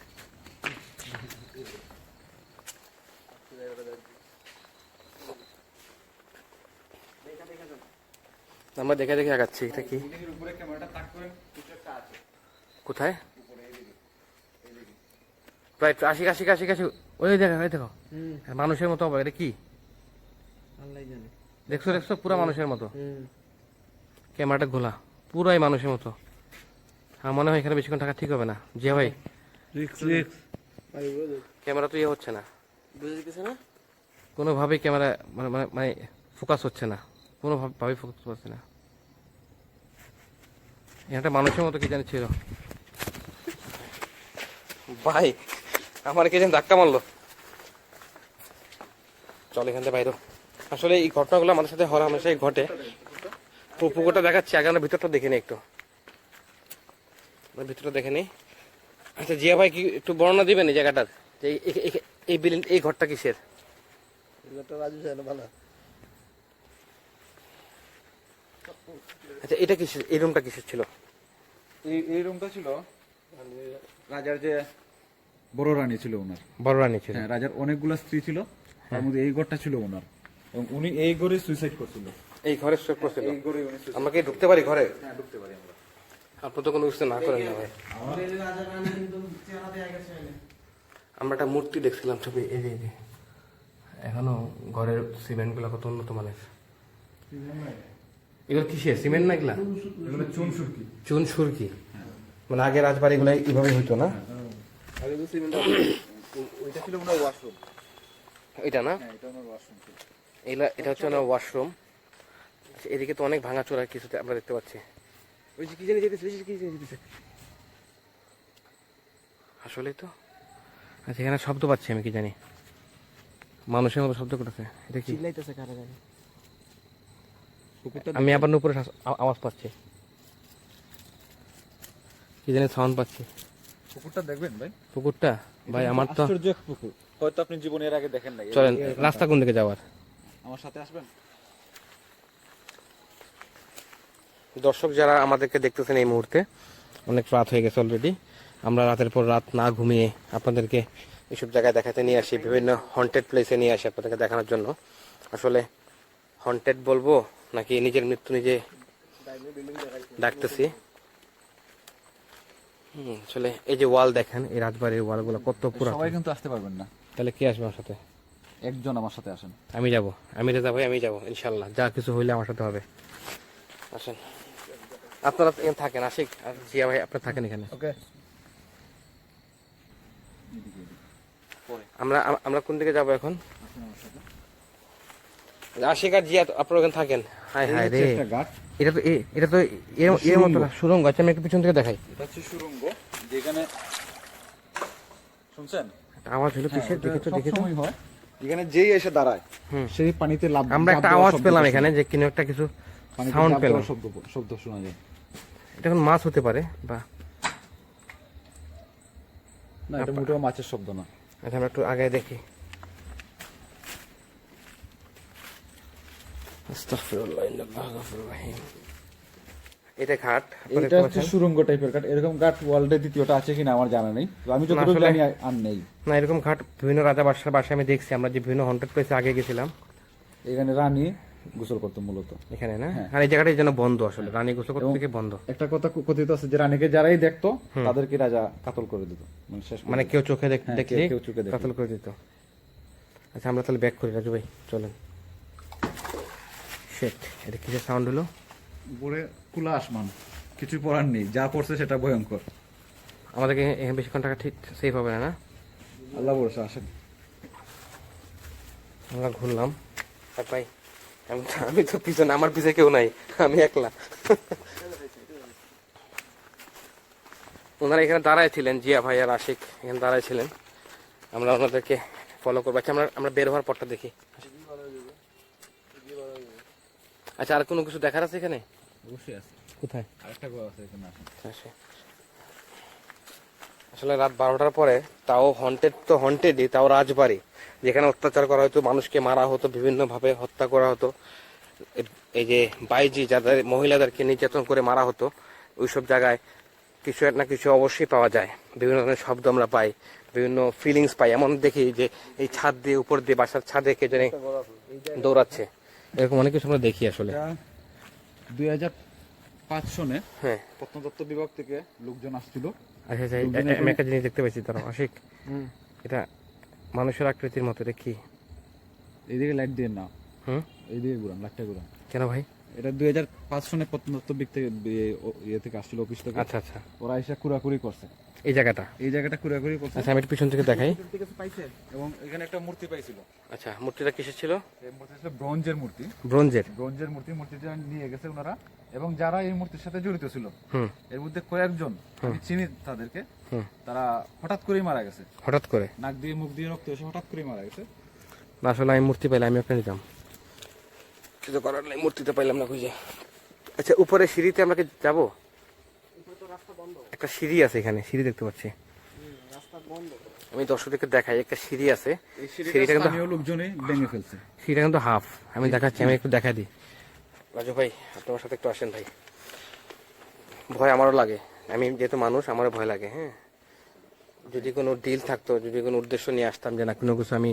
আমরা দেখে দেখে আগাচ্ছি। এটা কি? কোথায়? প্রায় আশি আশি আশি আশি, ওই দেখো ওই দেখো, মানুষের মতো হবে। এটা কি দেখছো? দেখছো পুরা মানুষের মতো, ক্যামেরাটা ঘোলা, পুরাই মানুষের মতো। আমার মনে হয় এখানে বেশিক্ষণ থাকা ঠিক হবে না। যে ভাই ক্যামেরা তো ইয়ে হচ্ছে না, কোনোভাবেই ক্যামেরা মানে মানে মানে ফোকাস হচ্ছে না, কোনোভাবেই ফোকাস হচ্ছে না। এটা মানুষের মতো কি জানি ছিল ভাই, আমার কে যেন ধাক্কা মারলো। চল এখান থেকে বাইরে। আসলে এই ঘটনাগুলো আমাদের সাথে হর হামেশাই ঘটে। পুকুরটা দেখাচ্ছি, আগে আমরা ভিতরটা দেখে নিই একটু, ভিতরটা দেখে নিই। আচ্ছা জিয়া ভাই কি একটু বর্ণনা দিবেন এই জায়গাটার, যে এই বিল্ডিং, এই ঘরটা কিসের? আচ্ছা এটা কিসের, এই রুমটা কিসের ছিল? এই রুমটা ছিল রাজার যে বড় রানী ছিল ওনার। বড় রানী ছিল। হ্যাঁ, রাজার অনেকগুলো স্ত্রী ছিল, তার মধ্যে এই ঘরটা ছিল ওনার, এবং উনি এই ঘরে সুইসাইড করছিল। এই ঘরে সুইসাইড করছিল? এই ঘরে উনি আমরা কি ঢুকতে পারি ঘরে? হ্যাঁ, ঢুকতে পারি আমরা। আপনি তো কোনো কিছু না করেন না ভাই। আমরা একটা মূর্তি দেখছিলাম ছবি, এই যে এখনো ঘরের সিমেন্ট গুলা কত উন্নত মানের। এগুলো কিসের সিমেন্ট না? এগুলা এগুলো চুন সুরকি। চুন সুরকি, মানে আগে রাজবাড়ি গুলো এইভাবে হইতো না? ওইটা ছিল ওনার ওয়াশরুম। এটা না? হ্যাঁ, এটা ওনার ওয়াশরুম ছিল। এটা হচ্ছে ওনার ওয়াশরুম। এদিকে তো অনেক ভাঙাচোরা কিছুতে আমরা দেখতে পাচ্ছি। ওই যে কি জানি যেতেছে, কি জানি যেতেছে আসলেই তো। আচ্ছা এখানে শব্দ পাচ্ছি আমি, কি জানি মানুষের মতো শব্দ করতেছে। এটা কি? আমি আবার উপরে আওয়াজ পাচ্ছি, কি জানি সাউন্ড পাচ্ছি। পুকুরটা দেখবেন ভাই? পুকুরটা ভাই আমার তো আশ্চর্য এক পুকুর, হয়তো আপনি জীবনে এর আগে দেখেন নাই। চলেন, রাস্তা কোন দিকে যাওয়ার? আমার সাথে আসবেন। দর্শক যারা আমাদেরকে দেখতেছেন এই মুহূর্তে, অনেক রাত হয়ে গেছে অলরেডি। আমরা রাতের পর রাত না ঘুমিয়ে আপনাদেরকে এইসব জায়গায় দেখাতে নিয়ে আসি, বিভিন্ন হন্টেড প্লেসে নিয়ে আসি আপনাদেরকে দেখানোর জন্য। আসলে হন্টেড বলবো নাকি নিজের মৃত্যু নিজে ডাকতেছি। আসলে এই যে ওয়াল দেখেন, এই রাজবাড়ির ওয়াল গুলো কত পুরো। সবাই কিন্তু আসতে পারবেন না। তাহলে কে আসবে আমার সাথে? একজন আমার সাথে আসেন। আমি যাব, আমি রেজা ভাই, আমি যাবো ইনশাল্লাহ। যা কিছু হইলে আমার সাথে হবে। আসেন আপনারা এখানে থাকেন, আশিক আর জিয়া ভাই আপনারা থাকেন এখানে। ওকে। আমরা আমরা কোন দিকে যাবো এখন? আশিক আর জিয়া আপনারা ওখানে থাকেন। হাই হাই রে, এটা তো এর মতো না, সুরঙ্গ। আচ্ছা আমি একটু পিছন থেকে দেখাই। এটা হচ্ছে সুড়ঙ্গ, যেখানে শুনছেন একটা আওয়াজ হলো কিসের? দেখে তো দেখে তো সবসময় হয়, যেখানে যেই এসে দাঁড়ায় সেই পানিতে লাভ। আমরা একটা আওয়াজ পেলাম এখানে, যে কিনো একটা কিছু সাউন্ড পেলাম, শব্দ শোনা যায়। এটা এখন মাছ হতে পারে বা না, এটা মোটেও মাছের শব্দ না। আচ্ছা আমরা একটু আগে দেখি। আস্তাগফিরুল্লাহ ইন্নাল্লাহা গাফুরুর রহিম। এটা ঘাট এটা হচ্ছে সুরঙ্গ টাইপের কাঠ। এরকম কাঠ ওয়ার্ল্ডে দ্বিতীয়টা আছে কিনা আমার জানা নেই, তো আমি যতটুকু জানি আর নেই। না, এরকম ঘাট বিভিন্ন রাজা বাদশার বাসায় আমি দেখছি, আমরা যে বিভিন্ন হন্টেড প্লেসে আগে গেছিলাম এখানে রানী গোসল করতো মূলত। এখানে না, আর এই জায়গাটা যেন বন্ধ, আসলে রানী গোসল করতে থেকে বন্ধ। একটা কথা কথিত আছে যে রানীকে যারাই দেখতো তাদেরকে রাজা কাতল করে দিত, মানে শেষ করে মানে দিত। কেউ চোখে দেখলে কেউ চোখে দেখলে। কাতল করে দিত। আচ্ছা আমরা তাহলে ব্যাক করি রাজু ভাই, চলেন। শিট, এটা কিসের সাউন্ড হলো? উপরে খোলা আসমান, কিছু পড়ার নেই, যা পড়ছে সেটা ভয়ঙ্কর। আমাদেরকে এখানে বেশিক্ষণ টাকা ঠিক সেফ হবে না, না? আল্লাহ ভরসা, আসেন। আমরা ঘুরলাম আর ভাই আমি তো পিছনে, আমার পিছনে কেউ নাই, আমি একলা। ওনারা এখানে দাঁড়ায় ছিলেন, জিয়া ভাই আর আশিক এখানে দাঁড়ায় ছিলেন। আমরা ওনাদেরকে ফলো করবো। আচ্ছা আমরা বের হওয়ার পরটা দেখি। আচ্ছা আর কোনো কিছু দেখার আছে এখানে? অবশ্যই আছে, কোথায়? আরেকটা ঘর আছে এখানে, আসেন। আসলে রাত 12টার পরে, তাও হন্টেড তো হন্টেডই, তাও রাজবাড়ি, যেখানে অত্যাচার করা হতো, মানুষকে মারা হতো, বিভিন্ন ভাবে হত্যা করা হতো। এই যে বাইজি যাদের মহিলাদেরকে নির্যাতন করে মারা হতো, ওইসব জায়গায় কিছু না কিছু অবশ্যই পাওয়া যায়। বিভিন্ন ধরনের শব্দ আমরা পাই, বিভিন্ন ফিলিংস পাই। এমন দেখি যে এই ছাদ দিয়ে, উপর দিয়ে বাসার ছাদে কে জানে দৌড়াচ্ছে, এরকম অনেক কিছু আমরা দেখি আসলে। 2005 সনে হ্যাঁ, প্রত্নতত্ত্ব বিভাগ থেকে লোকজন আসছিল। আচ্ছা আচ্ছা, আমি একটা জিনিস দেখতে পাচ্ছি, তারা আশিক, এটা মানুষের আকৃতির মতো, এটা কি? এইদিকে লাইট দিয়ে না, হুম, এইদিকে ঘুরান, লাইটটা ঘুরান। কেন ভাই? এটা 2005 সনে প্রত্নতত্ত্ব বিভাগ থেকে ইয়ে থেকে আসছিল, অফিস থেকে। আচ্ছা আচ্ছা, ওরা এসে কুড়াকুড়ি করছে এই জায়গাটা। এই জায়গাটা কুড়াকুড়ি করছে। আচ্ছা আমি একটু পিছন থেকে দেখাই। এবং এখানে একটা মূর্তি পাইছিল। আচ্ছা, মূর্তিটা কিসের ছিল? এই মূর্তি ছিল ব্রোঞ্জের মূর্তি। ব্রোঞ্জের। ব্রোঞ্জের মূর্তি, মূর্তিটা নিয়ে গেছে ওনারা। এবং যারা এই মূর্তির সাথে জড়িত ছিল, হুম এর মধ্যে কয়েকজন, আমি চিনি তাদেরকে, তারা হঠাৎ করেই মারা গেছে। হঠাৎ করে? নাক দিয়ে মুখ দিয়ে রক্ত এসে হঠাৎ করেই মারা গেছে। না আসলে আমি মূর্তি পাইলে আমি একটা নিতাম, কিছু করার নাই, মূর্তিটা পাইলাম না খুঁজে। আচ্ছা উপরে সিঁড়িতে আমরা কি যাবো? একটা সিঁড়ি আছে এখানে, সিঁড়ি দেখতে পাচ্ছি। আমি দর্শকদেরকে দেখাই, একটা সিঁড়ি আছে, সিঁড়িটা কিন্তু স্থানীয় লোকজনই ভেঙে ফেলছে। সিঁড়িটা কিন্তু হাফ। আমি দেখাচ্ছি, আমি একটু দেখা দিই। রাজু ভাই আপনার সাথে একটু আসেন ভাই, ভয় আমারও লাগে, আমি যেহেতু মানুষ আমারও ভয় লাগে। হ্যাঁ, যদি কোনো ডিল থাকতো, যদি কোনো উদ্দেশ্য নিয়ে আসতাম যে না কোনো কিছু আমি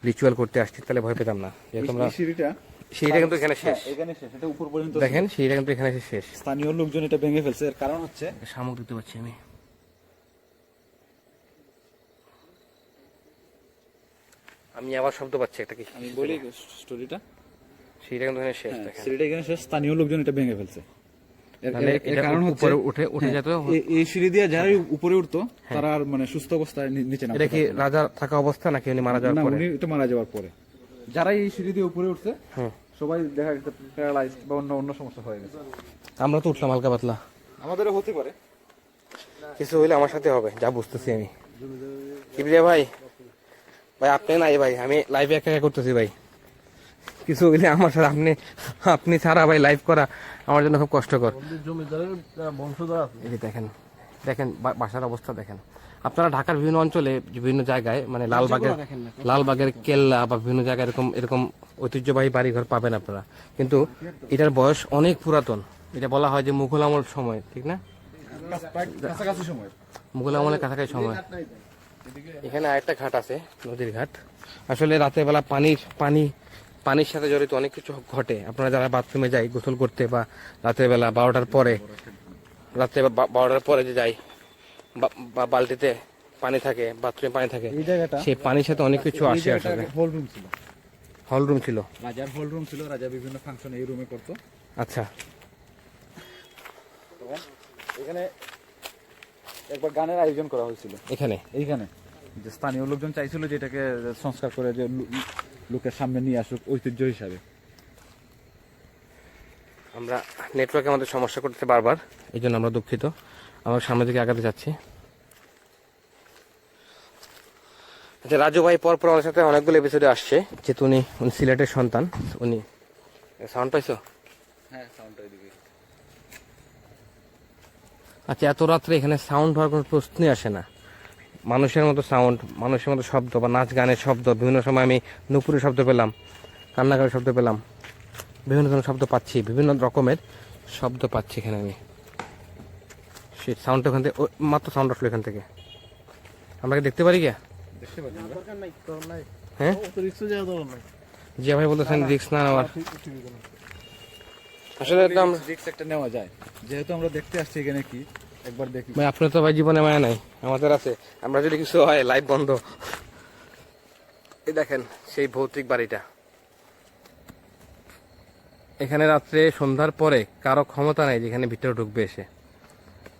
রিচুয়াল করতে আসছি, তাহলে ভয় পেতাম না। যেহেতু আমরা, এই সিঁড়িটা সিঁড়িটা কিন্তু এখানে শেষ, এখানে শেষ, এটা উপর পর্যন্ত দেখেন সিঁড়িটা কিন্তু এখানে এসে শেষ। স্থানীয় লোকজন এটা ভেঙে ফেলছে। এর কারণ হচ্ছে শামুক দিতে পারছি আমি। আমি আবার শব্দ পাচ্ছি একটা, কি আমি বলি স্টোরিটা। সিঁড়িটা কিন্তু এখানে শেষ, দেখেন। সিঁড়িটা এখানে শেষ, স্থানীয় লোকজন এটা ভেঙে ফেলছে। তাহলে এর এটা কারণ হচ্ছে উপরে উঠে যেত। এই সিঁড়ি দিয়ে যারাই উপরে উঠতো তারা আর মানে সুস্থ অবস্থায় নিচে নামতে এটা কি পারতো না। রাজা থাকা অবস্থা নাকি উনি মারা যাওয়ার না, পরে? উনি এটা মারা যাওয়ার পরে। যারাই এই সিঁড়ি দিয়ে উপরে উঠছে হুম, সবাই দেখা গেছে প্যারালাইজড বা অন্য অন্য সমস্যা হয়ে গেছে। আমরা তো উঠলাম হালকা পাতলা, আমাদেরও হতে পারে। কিছু হইলে আমার সাথে হবে, যা বুঝতেছি আমি। কিবরিয়া ভাই, ভাই আপনি নাই ভাই, আমি লাইভে একা একা করতেছি ভাই। কিছু হইলে আমার সাথে, আপনি ছাড়া ভাই লাইভ করা আমার জন্য খুব কষ্টকর। জমিদারের বংশধর আছে। এই যে দেখেন, দেখেন বাসার অবস্থা দেখেন। আপনারা ঢাকার বিভিন্ন অঞ্চলে, বিভিন্ন জায়গায়, মানে লালবাগের কেল্লা বা বিভিন্ন জায়গায় এরকম এরকম ঐতিহ্যবাহী বাড়িঘর পাবেন আপনারা, কিন্তু এটার বয়স অনেক পুরাতন। এটা বলা হয় যে মুঘল আমল সময়, ঠিক না? কাছাকাছি সময়, মুঘল আমলের কাছাকাছি সময়। এখানে আরেকটা ঘাট আছে, নদীর ঘাট। আসলে রাতের বেলা পানির সাথে জড়িত অনেক কিছু ঘটে। আপনারা যারা বাথরুমে যাই গোসল করতে, বা রাতের বেলা 12টার পরে, রাত্রে 12টার পরে যে যাই, বা বালতিতে পানি থাকে, বাথরুমে পানি থাকে, এই জায়গাটা, সেই পানির সাথে অনেক কিছু আসে আসলে। হল রুম ছিল, হল রুম ছিল, রাজার হল রুম ছিল। রাজা বিভিন্ন ফাংশন এই রুমে করতো। আচ্ছা। এখানে একবার গানের আয়োজন করা হয়েছিল এইখানে, যে স্থানীয় লোকজন চাইছিল যে এটাকে সংস্কার করে যে লোকের সামনে নিয়ে আসুক ঐতিহ্য হিসাবে। আমরা নেটওয়ার্কে আমাদের সমস্যা করতে বারবার, এই জন্য আমরা দুঃখিত। আমরা সামনের দিকে আগাতে যাচ্ছি। আচ্ছা রাজু ভাই পর আমাদের সাথে অনেকগুলো এপিসোডে আসছে, যেহেতু উনি সিলেটের সন্তান। উনি সাউন্ড পাইছো? হ্যাঁ, সাউন্ডটা এদিকে। আচ্ছা, এত রাত্রে এখানে সাউন্ড হওয়ার কোনো প্রশ্নই আসে না। মানুষের মতো সাউন্ড, মানুষের মতো শব্দ, বা নাচ গানের শব্দ। বিভিন্ন সময় আমি নুপুরের শব্দ পেলাম, কান্নাকারের শব্দ পেলাম। বিভিন্ন ধরনের শব্দ পাচ্ছি, বিভিন্ন রকমের শব্দ পাচ্ছি এখানে আমি। সেই সাউন্ডটা ওখান থেকে মাত্র সাউন্ড আসলো এখান থেকে। আমরা কি দেখতে পারি গিয়া? দেখতে পাচ্ছেন দরকার নাই তোর নাই হ্যাঁ অত রিক্সে যাওয়া দরকার নাই। জিয়া ভাই বলতেছেন রিস্ক না নেওয়ার। ঠিক আছে না। আসলে তো আমরা রিস্ক একটা নেওয়া যায়, যেহেতু আমরা দেখতে আসছি এখানে কি একবার দেখি। ভাই আপনার তো ভাই জীবনে মায়া নাই, আমাদের আছে। আমরা যদি কিছু হয় লাইভ বন্ধ। এই দেখেন সেই ভৌতিক বাড়িটা। এখানে রাত্রে সন্ধ্যার পরে কারো ক্ষমতা নাই যেখানে ভিতরে ঢুকবে এসে।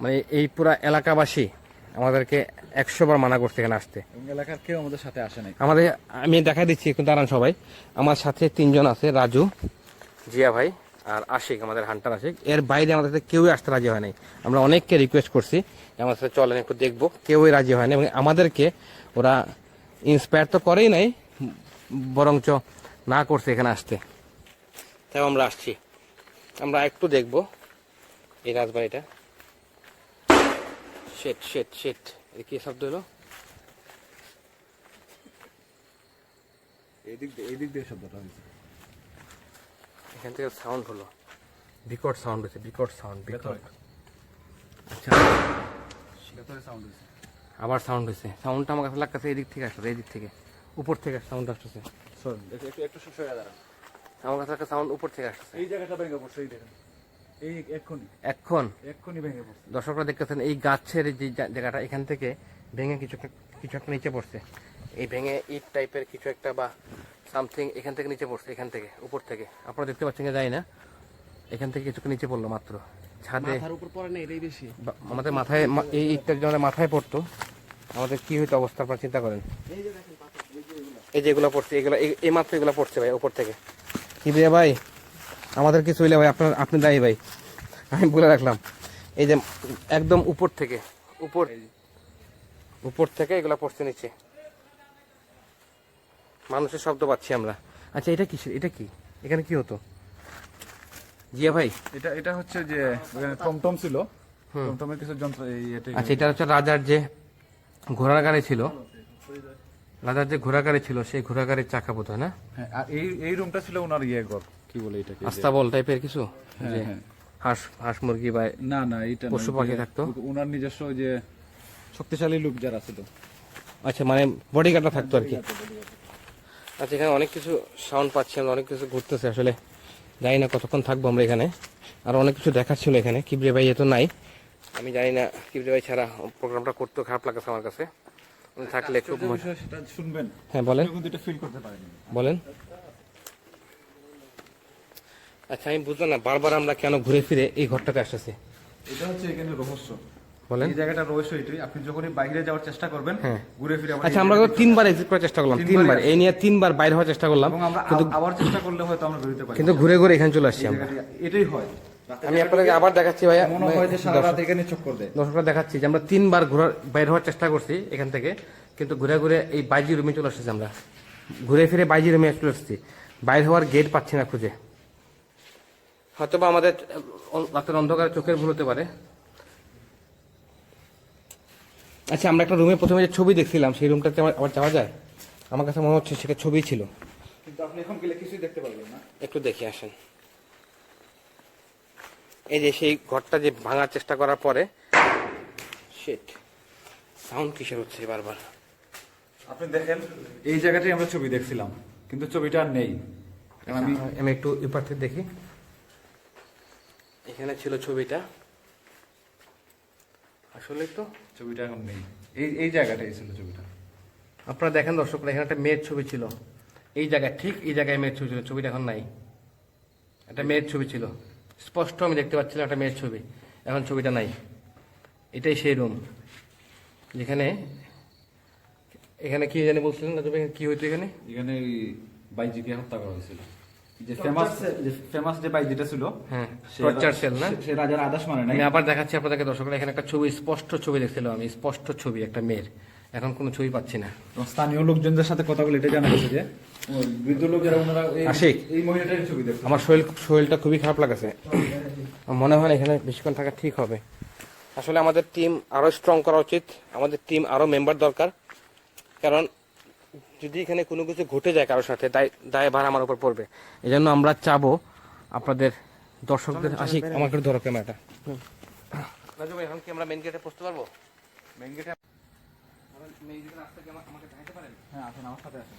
মানে এই পুরা এলাকাবাসী আমাদেরকে 100 বার মানা করছে এখানে আসতে। এবং এলাকার কেউ আমাদের সাথে আসে নাই। আমাদের আমি দেখা দিচ্ছি একটু দাঁড়ান সবাই। আমার সাথে 3 জন আছে, রাজু, জিয়া ভাই আর আশিক, আমাদের হান্টার আশিক। এর বাইরে আমাদের সাথে কেউই আসতে রাজি হয় নাই। আমরা অনেককে রিকোয়েস্ট করছি আমার সাথে চলেন একটু দেখবো, কেউই রাজি হয় না। এবং আমাদেরকে ওরা ইন্সপায়ার তো করেই নাই, বরঞ্চ না করছে এখানে আসতে। তাই আমরা আসছি, আমরা একটু দেখবো এই রাজবাড়িটা। শেট শেট শেট, কি শব্দ হলো? এই দিক দিয়ে শব্দটা হয়েছে। এখান থেকে সাউন্ড হলো, বিকট সাউন্ড হয়েছে, বিকট সাউন্ড, বিকট। আচ্ছা ভেতরে সাউন্ড হয়েছে। আবার সাউন্ড হয়েছে। সাউন্ডটা আমার কাছে লাগতেছে এদিক থেকে আসছে, এদিক থেকে উপর থেকে সাউন্ড আসতেছে। সরি, একটু সরে দাঁড়ান। আমার কাছে একটা সাউন্ড উপর থেকে আসতেছে। এই জায়গাটা ভেঙে পড়ছে, এই দেখেন, এই এক্ষুনি ভেঙে পড়ছে। দর্শকরা দেখতেছেন এই গাছের যে জায়গাটা, এখান থেকে ভেঙে কিছু একটা নিচে পড়ছে। এই ভেঙে ইট টাইপের কিছু একটা বা সামথিং এখান থেকে নিচে পড়ছে, এখান থেকে উপর থেকে। আপনারা দেখতে পাচ্ছেন কি জানি না, এখান থেকে কিছু নিচে পড়লো মাত্র ছাদে। মাথার উপর পড়ে না, এটাই বেশি। আমাদের মাথায় এই ইটটা যদি আমাদের মাথায় পড়তো আমাদের কি হইতো অবস্থা, আপনারা চিন্তা করেন। এই যে এগুলো পড়ছে, এগুলো এই মাত্র এগুলো পড়ছে ভাই উপর থেকে। কি রে ভাই, আমাদের কিছু হইলে ভাই আপনি দায়ী ভাই, আমি বলে রাখলাম। এই যে একদম উপর থেকে উপর থেকে এগুলো পড়ছে নিচে, মানুষের শব্দ পাচ্ছি আমরা। আচ্ছা এটা কিসের, এটা কি, এখানে কি হতো জিয়া ভাই? এটা হচ্ছে যে ওখানে টমটম ছিল, টমটমের কিছু যন্ত্র আচ্ছা এটা হচ্ছে রাজার যে ঘোড়ার গাড়ি ছিল, রাজার যে ঘোড়া গাড়ি ছিল সেই ঘোড়া গাড়ির চাকা বোধ হয় না? হ্যাঁ, আর এই রুমটা ছিল ওনার ঘর, কি বলে এটাকে, আস্তাবল টাইপের কিছু, হ্যাঁ, যে হ্যাঁ। হাঁস মুরগি বা না এটা না, পশু পাখি থাকতো। ওনার নিজস্ব যে শক্তিশালী লোক যারা ছিল। আচ্ছা মানে বডিগার্ডটা থাকতো আর কি। আচ্ছা এখানে অনেক কিছু সাউন্ড পাচ্ছি আমরা, অনেক কিছু ঘুরতেছে। আসলে জানি না কতক্ষণ থাকবো আমরা এখানে, আর অনেক কিছু দেখার ছিল এখানে। কিবরে ভাই এত নাই, আমি জানি না কিবরে ভাই ছাড়া প্রোগ্রামটা করতে খারাপ লাগছে আমার কাছে। উনি থাকলে খুব সেটা শুনবেন, হ্যাঁ বলেন, কিন্তু এটা ফিল করতে পারেন। বলেন। আচ্ছা আমি বুঝলাম না বারবার আমরা কেন ঘুরে ফিরে এই ঘরটাতে আসতেছি। এটা হচ্ছে এখানে রহস্য, বলেন। এই জায়গাটা রহস্য এটাই, আপনি যখনই বাইরে যাওয়ার চেষ্টা করবেন, হ্যাঁ। ঘুরে ফিরে আবার আচ্ছা আমরা 3বার এক্সিট করার চেষ্টা করলাম, 3বার এই নিয়ে 3বার বাইরে হওয়ার চেষ্টা করলাম, এবং আমরা আবার চেষ্টা করলে হয়তো আমরা বেরোতে পারি। কিন্তু ঘুরে ঘুরে এখানে চলে আসছি আমরা। এটাই হয়, আমি আপনাকে আবার দেখাচ্ছি ভাইয়া, মনে হয় যে সারা রাত এখানে চক্কর দেয়। দর্শকরা দেখাচ্ছি যে আমরা 3বার বাইরে হওয়ার চেষ্টা করছি এখান থেকে, কিন্তু ঘুরে ঘুরে এই বাইজি রুমে চলে আসছি আমরা। ঘুরে ফিরে বাইজি রুমে চলে আসছি, বাইরে হওয়ার গেট পাচ্ছি না খুঁজে। হয়তো বা আমাদের রাতের অন্ধকারে চোখের ভুল হতে পারে। আচ্ছা আমরা একটা রুমে প্রথমে যে ছবি দেখছিলাম সেই রুমটাতে আবার যাওয়া যায়? আমার কাছে মনে হচ্ছে সেটা ছবি ছিল, কিন্তু আপনি এখন গেলে কিছুই দেখতে পারবেন না। একটু দেখে আসেন। এই যে সেই ঘরটা যে ভাঙার চেষ্টা করার পরে শিট, সাউন্ড কিসের হচ্ছে বারবার? আপনি দেখেন এই জায়গাটাই আমরা ছবি দেখছিলাম, কিন্তু ছবিটা আর নেই। কারণ আমি একটু এপার থেকে দেখি, এখানে ছিল ছবিটা, আসলে তো ছবিটা এখন নেই, এই জায়গাটাই ছিল ছবিটা। আপনারা দেখেন দর্শকরা, এখানে একটা মেয়ের ছবি ছিল, এই জায়গায় ঠিক এই জায়গায় মেয়ের ছবি ছিল, ছবিটা এখন নাই। একটা মেয়ের ছবি ছিল, স্পষ্ট আমি দেখতে পাচ্ছিলাম একটা মেয়ের ছবি, এখন ছবিটা নাই। এটাই সেই রুম যেখানে, এখানে কি জানি বলছিলেন না, তবে কি হইতো এখানে? এখানে বাইজিকে হত্যা করা হয়েছিল, যে ফেমাস যে বাইজিটা ছিল, হ্যাঁ টর্চার সেল না, সে রাজার আদেশ মানে নাই। আমি আবার দেখাচ্ছি আপনাদেরকে দর্শকরা, এখানে একটা ছবি, স্পষ্ট ছবি দেখছিলাম আমি, স্পষ্ট ছবি একটা মেয়ের, এখন কোনো ছবি পাচ্ছি না। এবং স্থানীয় লোকজনদের সাথে কথা বলে এটা জানা গেছে যে ওই বৃদ্ধ লোক যারা ওনারা আশিক, এই মহিলাটার ছবি দেখছে। আমার শরীরটা খুবই খারাপ লাগছে, মনে হয় না এখানে বেশিক্ষণ থাকা ঠিক হবে। আসলে আমাদের টিম আরো স্ট্রং করা উচিত, আমাদের টিম আরো মেম্বার দরকার। কারণ যদি এখানে কোনো কিছু ঘটে যায় কারোর সাথে, দায় ভার আমার উপর পড়বে। এই জন্য আমরা চাবো আপনাদের দর্শকদের আসি আমার একটু ধরো ক্যামেরাটা। রাজু ভাই এখন কি আমরা মেন গেটে পৌঁছতে পারবো? মেইন গেটে মেন গেটের রাস্তা কি আমাকে দেখাতে পারেন? হ্যাঁ আসেন, আমার সাথে আসেন।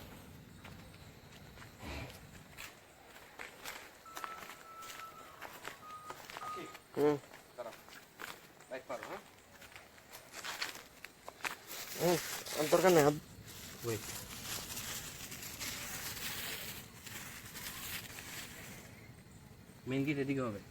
হুম দাঁড়াও, লাইট পারো। হ্যাঁ হুম, আর দরকার নেই ওয়েট, মেন গেট এদিকে হবে।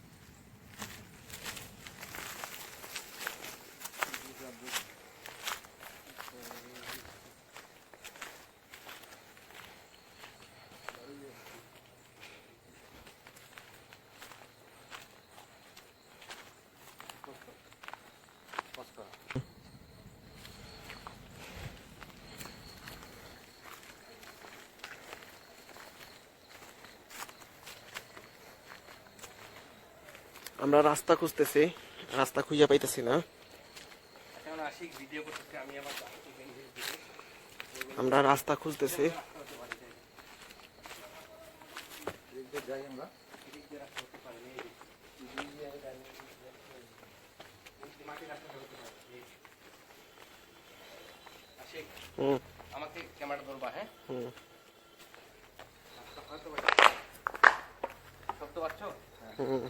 আমরা রাস্তা খুঁজতেছি, রাস্তা খুঁজে পাইতেছি না। এখন আসি ভিডিও করতেছি আমি আবার আমরা রাস্তা খুঁজতেছি। যাই আমরা। হুম আমাকে ক্যামেরা ধরবা। হ্যাঁ হুম শব্দ পাচ্ছ? হুম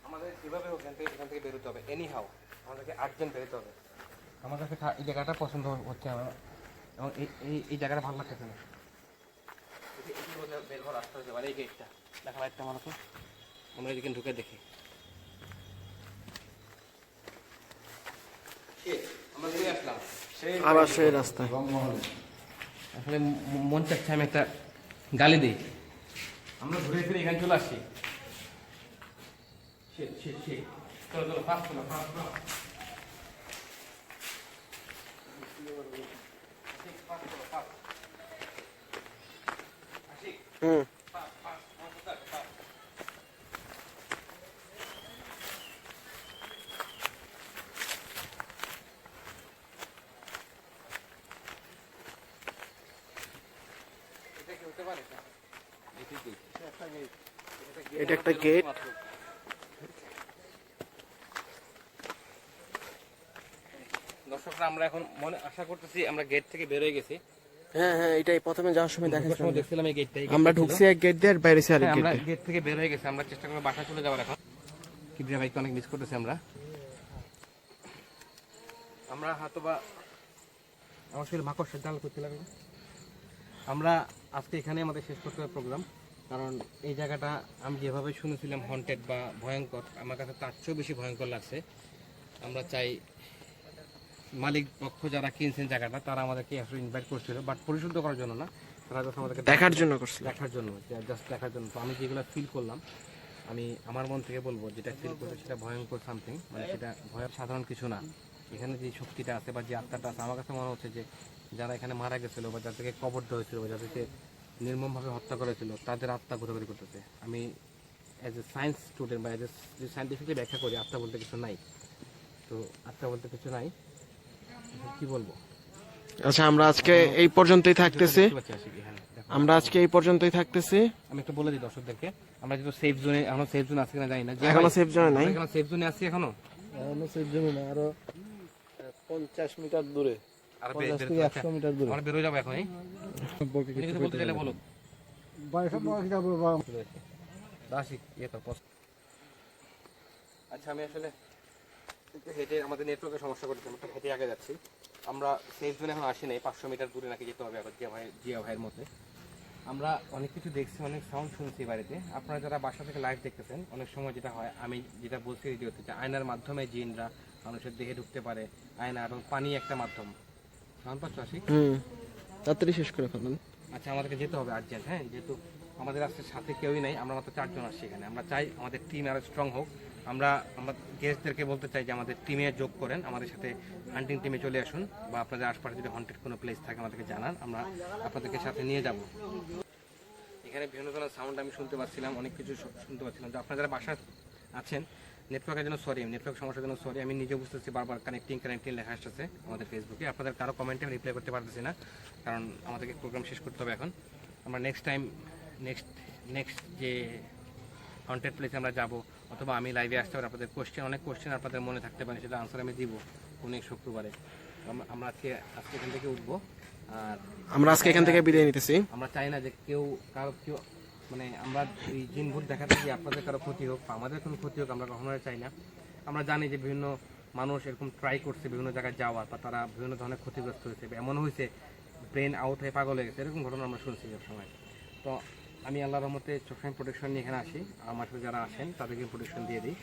আমাদের যেভাবে হোক এখান থেকে বেরোতে হবে, এনি হাও আমাদেরকে আর্জেন্ট বেরোতে হবে। আমার কাছে এই জায়গাটা পছন্দ হচ্ছে আমার, এবং এই জায়গাটা ভালো লাগতেছে না। বের হওয়ার রাস্তা হতে পারে এই গেটটা, দেখা লাইটটা আমার তো, আমরা এদিকে ঢুকে দেখি। আমরা ঘুরে আসলাম, আবার সেই রাস্তায়। আসলে মন চাচ্ছে আমি একটা গালি দিই। আমরা ঘুরে ফিরে এখানে চলে আসছি। চলো চলো ফাস্ট চলো, ফাস্ট চলো। হুম এটা একটা গেট। দর্শকরা আমরা এখন মনে আশা করতেছি আমরা গেট থেকে বের হয়ে গেছি। হ্যাঁ হ্যাঁ, এটাই প্রথমে যাওয়ার সময় দেখাচ্ছিলাম। দেখছিলাম এই গেটটা, আমরা ঢুকছি এক গেট দিয়ে আর বাইরেছি আরেক আমরা গেট। গেট থেকে বের হয়ে গেছি। আমরা চেষ্টা করবো বাসা চলে যাওয়ার। এখন কিবরিয়া ভাইকে অনেক মিস করতেছি আমরা। আমরা হয়তোবা আমার শরীর মাকড়সার জাল করছিলাম। আমরা আজকে এখানে আমাদের শেষ করতে হবে প্রোগ্রাম, কারণ এই জায়গাটা আমি যেভাবে শুনেছিলাম হন্টেড বা ভয়ঙ্কর, আমার কাছে তার চেয়েও বেশি ভয়ঙ্কর লাগছে। আমরা চাই মালিক পক্ষ যারা কিনছেন জায়গাটা তারা আমাদেরকে আসলে ইনভাইট করছিল, বাট পরিশুদ্ধ করার জন্য না, তারা জাস্ট আমাদেরকে দেখার জন্য করছিল। দেখার জন্য, জাস্ট দেখার জন্য। তো আমি যেগুলো ফিল করলাম, আমি আমার মন থেকে বলবো যেটা ফিল করছে সেটা ভয়ঙ্কর সামথিং, মানে সেটা ভয়ের সাধারণ কিছু না। এখানে যে শক্তিটা আছে বা যে আত্মাটা আছে, আমার কাছে মনে হচ্ছে যে যারা এখানে মারা গেছিল বা যাদেরকে কবর দেওয়া হয়েছিল বা যাদেরকে নির্মমভাবে হত্যা করেছিল তাদের আত্মা ঘোরাঘুরি করতেছে। আমি অ্যাজ এ সায়েন্স স্টুডেন্ট বা অ্যাজ এ সায়েন্টিফিকলি ব্যাখ্যা করি, আত্মা বলতে কিছু নাই। তো আত্মা বলতে কিছু নাই, কি বলবো। আচ্ছা, আমরা আজকে এই পর্যন্তই থাকতেছি। দেখতে পাচ্ছি আশিক এখানে, দেখো। আমরা আজকে এই পর্যন্তই থাকতেছি। আমি একটু বলে দিই দর্শকদেরকে, আমরা যেহেতু সেফ জোনে, এখনো সেফ জোন আছে কিনা জানি না। এখনো সেফ জোনে নাই। এখনো সেফ জোনে আছি এখনো। এখনো সেফ জোনে না, আরো 50 মিটার দূরে, আর 50 থেকে 100 মিটার দূরে। আমরা বেরোয় যাবো এখনই। তুমি কিছু বলতে চাইলে বলো। আশিক ইয়ে তো আচ্ছা, আমি আসলে একটু হেঁটে, আমাদের নেটওয়ার্কের সমস্যা করছে, আমরা একটু হেঁটে আগে যাচ্ছি। আমরা সেফ জোনে এখন আসি নাই, 500 মিটার দূরে নাকি যেতে হবে এখন জিয়া ভাইয়ের মধ্যে। আমরা অনেক কিছু দেখছি, অনেক সাউন্ড শুনছি বাড়িতে। আপনারা যারা বাসা থেকে লাইভ দেখতেছেন, অনেক সময় যেটা হয়, আমি যেটা বলছি ভিডিওতে, যে আয়নার মাধ্যমে জিনরা মানুষের দেহে ঢুকতে পারে। আয়না এবং পানি একটা মাধ্যম। সাউন্ড পাচ্ছ আশিক? তাড়াতাড়ি শেষ করে ফেলুন। আচ্ছা, আমাদেরকে যেতে হবে আর্জেন্ট। হ্যাঁ, যেহেতু আমাদের আজকে সাথে কেউই নাই, আমরা মাত্র 4 জন আসছি এখানে। আমরা চাই আমাদের টিম আরো স্ট্রং হোক। আমরা গেস্টদেরকে বলতে চাই যে আমাদের টিমে যোগ করেন, আমাদের সাথে হান্টিং টিমে চলে আসুন, বা আপনাদের আশপাশে যদি হন্টেড কোনো প্লেস থাকে আমাদেরকে জানান, আমরা আপনাদেরকে সাথে নিয়ে যাব। এখানে বিভিন্ন ধরনের সাউন্ড আমি শুনতে পাচ্ছিলাম, অনেক কিছু শুনতে পাচ্ছিলাম। তো আপনারা যারা বাসা আছেন, নেটওয়ার্কের জন্য সরি, নেটওয়ার্ক সমস্যার জন্য সরি। আমি নিজে বুঝতেছি, বারবার কানেক্টিং লেখা আসতেছে আমাদের ফেসবুকে। আপনাদের কারো কমেন্টে আমি রিপ্লাই করতে পারতেছি না, কারণ আমাদেরকে প্রোগ্রাম শেষ করতে হবে এখন। আমরা নেক্সট টাইম নেক্সট যে হন্টেড প্লেসে আমরা যাব, অথবা আমি লাইভে আসতে পারি। আপনাদের অনেক কোশ্চেন আপনাদের মনে থাকতে পারে, সেটা আনসার আমি দিব অনেক শুক্রবারে। আমরা আজকে এখান থেকে উঠবো। আর আমরা আজকে এখান থেকে বিদায় নিতেছি। আমরা চাই না যে কেউ মানে আমরা এই জিনভূত দেখাতে গিয়ে আপনাদের কারো ক্ষতি হোক বা আমাদের কোনো ক্ষতি হোক, আমরা কখনোই চাই না। আমরা জানি যে বিভিন্ন মানুষ এরকম ট্রাই করছে বিভিন্ন জায়গায় যাওয়ার, বা তারা বিভিন্ন ধরনের ক্ষতিগ্রস্ত হয়েছে, এমন হয়েছে ব্রেন আউট হয়ে পাগল হয়ে গেছে, এরকম ঘটনা আমরা শুনছি সব সময়। তো আমি আল্লাহর রহমতে সবসময় প্রোটেকশন নিয়ে এখানে আসি, আমার সাথে যারা আসেন তাদেরকে প্রোটেকশন দিয়ে দিই।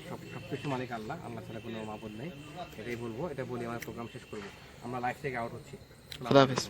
সব কিছু মালিক আল্লাহ ছাড়া কোনো মাবুদ নেই, এটাই বলবো। এটা বলে আমার প্রোগ্রাম শেষ করবো। আমরা লাইফ থেকে আউট হচ্ছি। খোদা হাফেজ।